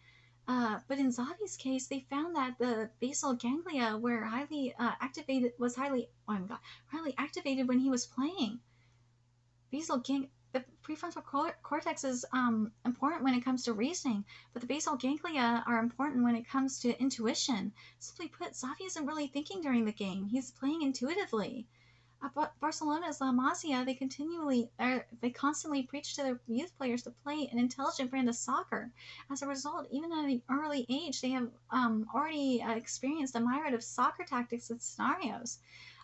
But in Zavi's case, they found that the basal ganglia were highly activated when he was playing. The prefrontal cortex is important when it comes to reasoning, but the basal ganglia are important when it comes to intuition. Simply put, Zavi isn't really thinking during the game. He's playing intuitively. At Barcelona's La Masia, they constantly preach to their youth players to play an intelligent brand of soccer. As a result, even at an early age, they have already experienced a myriad of soccer tactics and scenarios.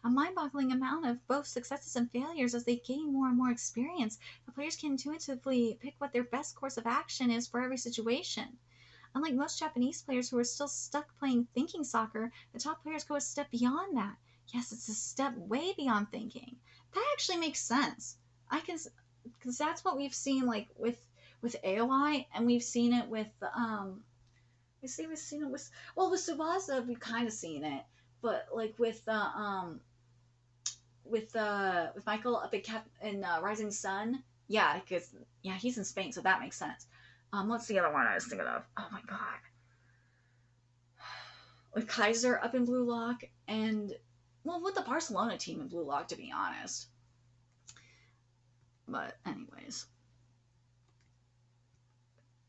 A mind-boggling amount of both successes and failures as they gain more and more experience. The players can intuitively pick what their best course of action is for every situation. Unlike most Japanese players who are still stuck playing thinking soccer, the top players go a step beyond that. Yes, it's a step way beyond thinking. That actually makes sense. Because that's what we've seen like with AOI, and we've seen it with we've seen it with Tsubasa, we've kind of seen it, but like with Michael up in Rising Sun, yeah, because he's in Spain, so that makes sense. What's the other one I was thinking of? Oh my god, with Kaiser up in Blue Lock and. Well, with the Barcelona team in Blue Lock, to be honest. But anyways.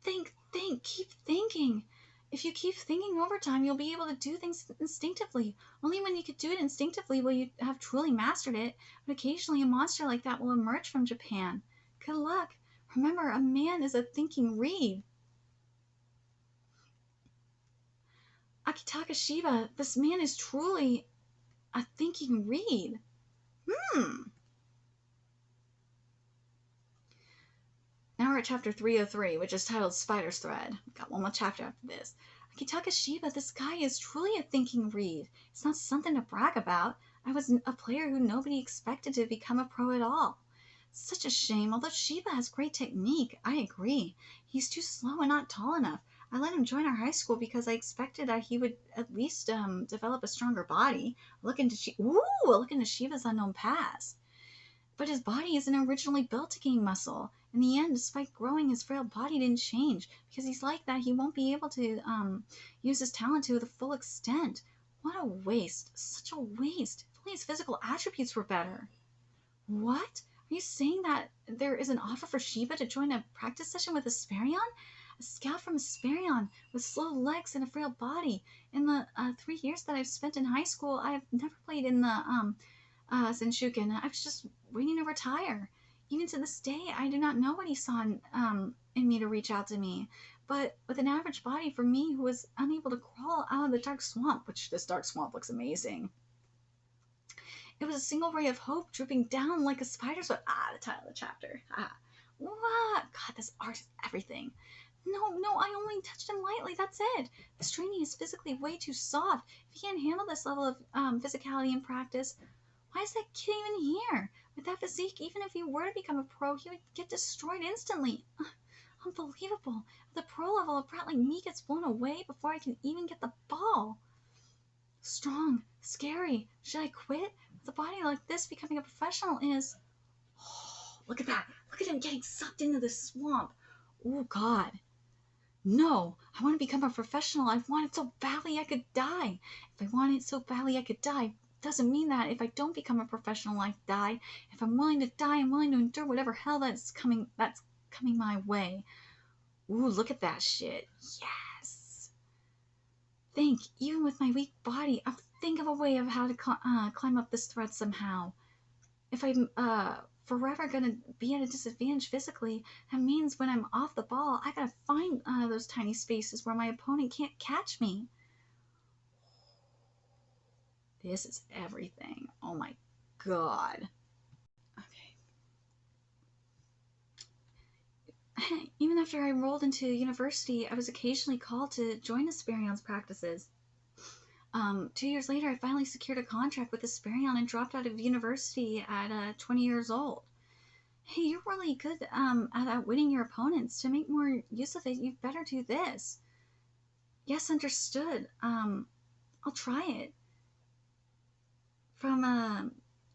Think, keep thinking. If you keep thinking over time, you'll be able to do things instinctively. Only when you can do it instinctively will you have truly mastered it, but occasionally a monster like that will emerge from Japan. Good luck. Remember, a man is a thinking reed. Akitaka Shiba, this man is truly a thinking reed. Now we're at chapter 303, which is titled Spider's Thread. We've got one more chapter after this. I can tell Shiba, this guy is truly a thinking reed. It's not something to brag about. I was a player who nobody expected to become a pro at all. Such a shame. Although Shiba has great technique, I agree. He's too slow and not tall enough. I let him join our high school because I expected that he would at least develop a stronger body. Look into Shiba's unknown past. But his body isn't originally built to gain muscle. In the end, despite growing, his frail body didn't change. Because he's like that, he won't be able to use his talent to the full extent. What a waste. Such a waste. If only his physical attributes were better. What? Are you saying that there is an offer for Shiba to join a practice session with Asperion? A scout from Asperion with slow legs and a frail body. In the 3 years that I've spent in high school, I've never played in the Senshuken. I was just waiting to retire. Even to this day, I do not know what he saw in me to reach out to me. But with an average body for me who was unable to crawl out of the dark swamp, which this dark swamp looks amazing. It was a single ray of hope dripping down like a spider's web. The title of the chapter. What? God, this art is everything. No, I only touched him lightly, that's it. This training is physically way too soft. If he can't handle this level of physicality in practice, why is that kid even here? With that physique, even if he were to become a pro, he would get destroyed instantly. Unbelievable. The pro level, a brat like me gets blown away before I can even get the ball. Strong, scary. Should I quit? With a body like this, becoming a professional is... Oh, look at that. Look at him getting sucked into the swamp. Oh, God. No, I want to become a professional. I want it so badly I could die. If I want it so badly I could die, doesn't mean that if I don't become a professional, I die. If I'm willing to die, I'm willing to endure whatever hell that's coming my way. Ooh, look at that shit. Yes. Think, even with my weak body, I'll think of a way of how to climb up this thread somehow. If I'm forever gonna be at a disadvantage physically, that means when I'm off the ball, I gotta find those tiny spaces where my opponent can't catch me. This is everything. Oh my God. Okay. Even after I enrolled into university, I was occasionally called to join Asperion's practices. 2 years later, I finally secured a contract with Asperion and dropped out of university at 20 years old. Hey, you're really good at outwitting your opponents. To make more use of it, you'd better do this. Yes, understood. I'll try it. From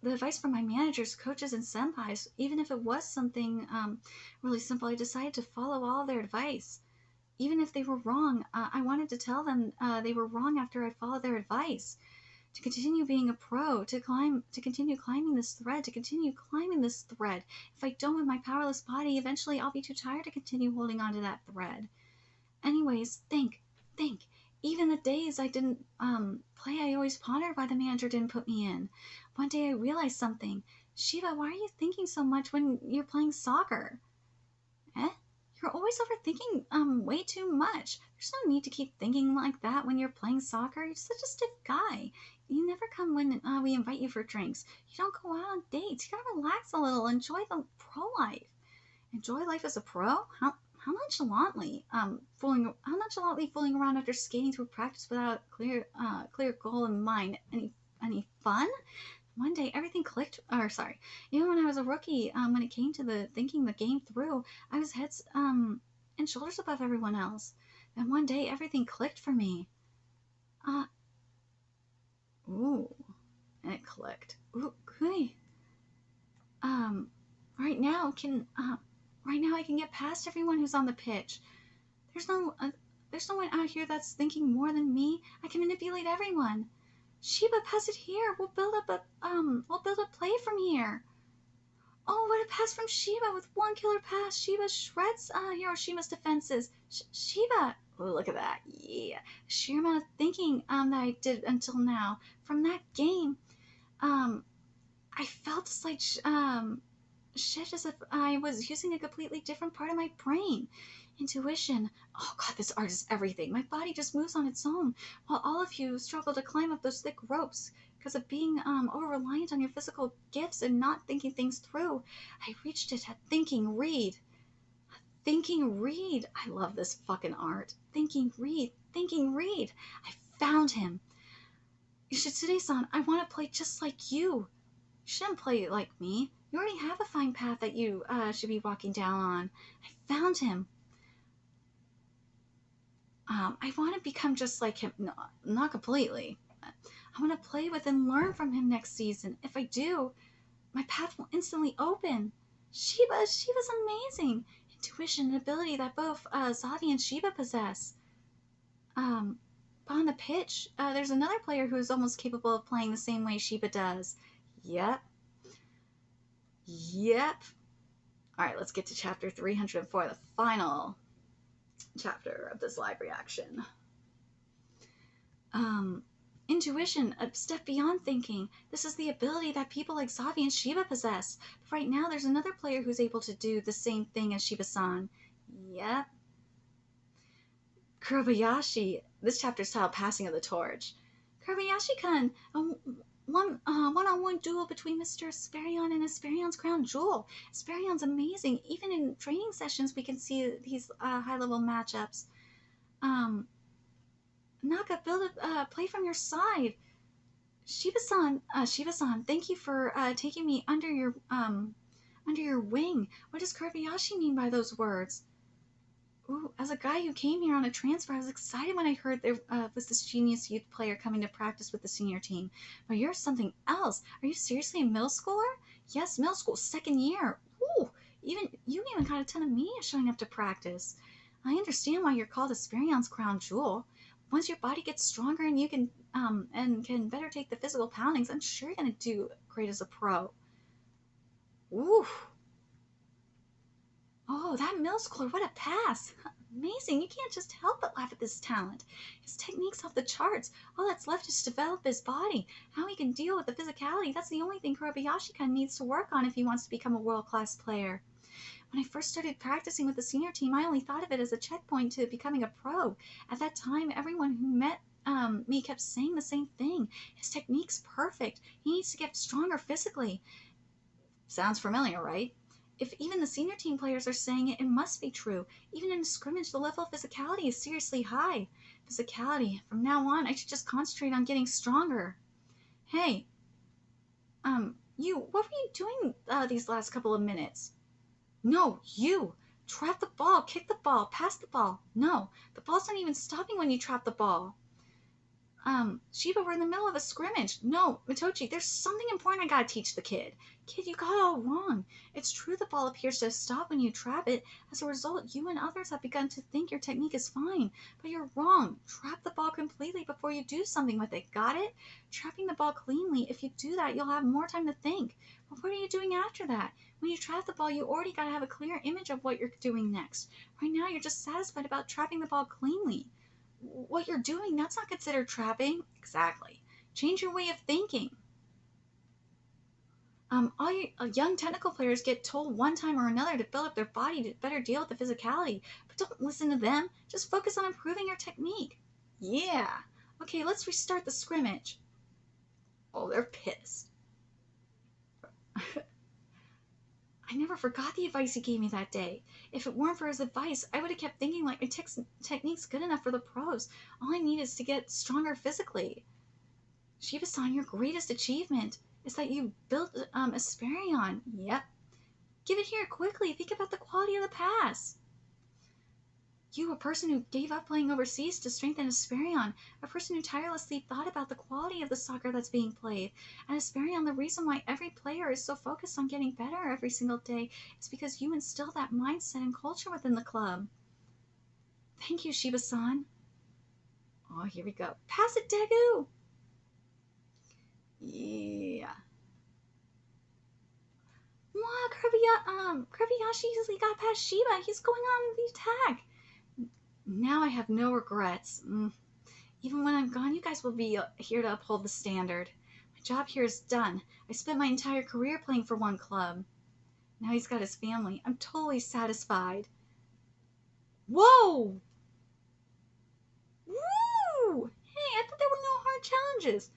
the advice from my managers, coaches, and senpais, even if it was something really simple, I decided to follow all their advice. Even if they were wrong, I wanted to tell them they were wrong after I followed their advice. To continue being a pro, to continue climbing this thread, If I don't with my powerless body, eventually I'll be too tired to continue holding on to that thread. Anyways, think. Even the days I didn't play, I always pondered why the manager didn't put me in. One day I realized something. Shiba, why are you thinking so much when you're playing soccer? You're always overthinking way too much. There's no need to keep thinking like that when you're playing soccer. You're such a stiff guy. You never come when we invite you for drinks. You don't go out on dates. You gotta relax a little. Enjoy the pro life. Enjoy life as a pro? How nonchalantly fooling around after skating through practice without a clear goal in mind. Any fun? One day everything clicked. Even when I was a rookie, when it came to thinking the game through, I was heads and shoulders above everyone else. Then one day everything clicked for me. And it clicked. Ooh, good. Right now I can get past everyone who's on the pitch. There's no one out here that's thinking more than me. I can manipulate everyone. Shiba, pass it here. We'll build up a play from here. Oh, what a pass from Shiba! With one killer pass, Shiba shreds Hiroshima's defenses. Shiba! Oh, look at that. Yeah. The sheer amount of thinking that I did until now. From that game, I felt a slight shift as if I was using a completely different part of my brain. Intuition. Oh god, this art is everything. My body just moves on its own, while all of you struggle to climb up those thick ropes because of being over-reliant on your physical gifts and not thinking things through. I reached it at Thinking Read. Thinking Read. I love this fucking art. Thinking Read. Thinking Read. I found him. Yoshitsune-san, I want to play just like you. You shouldn't play like me. You already have a fine path that you should be walking down on. I found him. I want to become just like him. No, not completely. I want to play with and learn from him next season. If I do, my path will instantly open. Shiba's amazing. Intuition and ability that both Zadi and Shiba possess. But on the pitch, there's another player who is almost capable of playing the same way Shiba does. Yep. Alright, let's get to chapter 304, the final chapter of this live reaction. Intuition, a step beyond thinking. This is the ability that people like Zavi and Shiba possess. But right now, there's another player who's able to do the same thing as Shiba-san. Yep. Kurabayashi. This chapter's titled Passing of the Torch. Kurabayashi-kun, one-on-one duel between Mr. Esperion and Esperion's crown jewel. Esperion's amazing. Even in training sessions, we can see these high-level matchups. Naka, build a play from your side. Shiba-san, thank you for taking me under your wing. What does Kurabayashi mean by those words? Ooh, as a guy who came here on a transfer, I was excited when I heard there was this genius youth player coming to practice with the senior team. But you're something else. Are you seriously a middle schooler? Yes, middle school, 2nd year. Ooh, you even got a ton of media showing up to practice. I understand why you're called Esperion's crown jewel. Once your body gets stronger and you can better take the physical poundings, I'm sure you're gonna do great as a pro. Ooh. Oh, that middle schooler, what a pass. Amazing, you can't just help but laugh at this talent. His technique's off the charts. All that's left is to develop his body. How he can deal with the physicality, that's the only thing Kurabayashi-kun needs to work on if he wants to become a world-class player. When I first started practicing with the senior team, I only thought of it as a checkpoint to becoming a pro. At that time, everyone who met me kept saying the same thing. His technique's perfect. He needs to get stronger physically. Sounds familiar, right? If even the senior team players are saying it, it must be true. Even in a scrimmage, the level of physicality is seriously high. Physicality. From now on, I should just concentrate on getting stronger. Hey, what were you doing these last couple of minutes? No, you! Trap the ball, kick the ball, pass the ball. No, the ball's not even stopping when you trap the ball. Shiba, we're in the middle of a scrimmage. No, Mitochi, there's something important I gotta teach the kid. Kid, you got it all wrong. It's true the ball appears to stop when you trap it. As a result, you and others have begun to think your technique is fine. But you're wrong. Trap the ball completely before you do something with it. Got it? Trapping the ball cleanly. If you do that, you'll have more time to think. But what are you doing after that? When you trap the ball, you already gotta have a clear image of what you're doing next. Right now, you're just satisfied about trapping the ball cleanly. What you're doing, that's not considered trapping. Exactly. Change your way of thinking. All young technical players get told one time or another to build up their body to better deal with the physicality. But don't listen to them. Just focus on improving your technique. Yeah. Okay, let's restart the scrimmage. Oh, they're pissed. I never forgot the advice he gave me that day. If it weren't for his advice, I would have kept thinking like my technique's good enough for the pros. All I need is to get stronger physically. Shiba-san, your greatest achievement is that you built Esperion. Yep. Give it here quickly. Think about the quality of the pass. You, a person who gave up playing overseas to strengthen Esperion, a person who tirelessly thought about the quality of the soccer that's being played. And Esperion, the reason why every player is so focused on getting better every single day is because you instill that mindset and culture within the club. Thank you, Shiba-san. Oh, here we go. Pass it, Daegu! Yeah. Wow, Kurabayashi easily got past Shiba. He's going on the attack. Now I have no regrets. Even when I'm gone, you guys will be here to uphold the standard. My job here is done. I spent my entire career playing for one club. Now he's got his family. I'm totally satisfied. Whoa! Woo! Hey, I thought there were no hard challenges.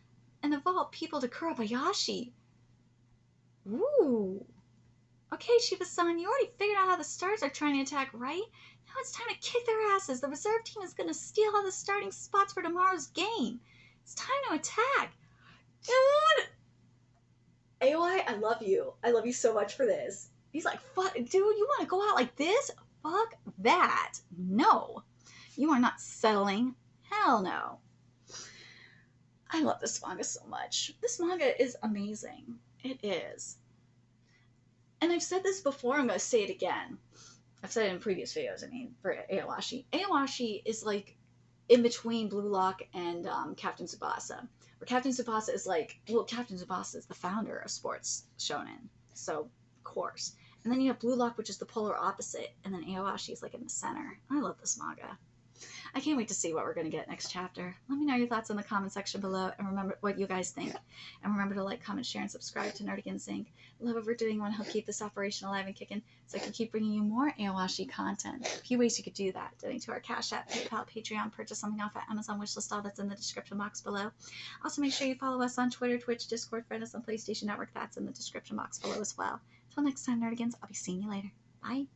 And of all people to Kurabayashi. Ooh. Okay, Shiba-san, you already figured out how the stars are trying to attack, right? Now it's time to kick their asses. The reserve team is going to steal all the starting spots for tomorrow's game. It's time to attack. Dude! AOI, I love you. I love you so much for this. He's like, fuck, dude, you want to go out like this? Fuck that. No. You are not settling. Hell no. I love this manga so much. This manga is amazing. It is. And I've said this before, I'm going to say it again. I've said it in previous videos, I mean, for Aowashi. Aowashi is like in between Blue Lock and Captain Tsubasa. Where Captain Tsubasa is like, well, Captain Tsubasa is the founder of sports shonen. So, of course. And then you have Blue Lock, which is the polar opposite. And then Aowashi is like in the center. I love this manga. I can't wait to see what we're going to get next chapter. Let me know your thoughts in the comment section below, and remember what you guys think. And remember to like, comment, share, and subscribe to Nerdigans Inc. Love what we're doing. I want to help keep this operation alive and kicking so I can keep bringing you more Aowashi content. A few ways you could do that. Donate to our Cash App, PayPal, Patreon, purchase something off at Amazon wishlist, all that's in the description box below. Also, make sure you follow us on Twitter, Twitch, Discord, friend us on PlayStation Network. That's in the description box below as well. Until next time, Nerdigans, I'll be seeing you later. Bye.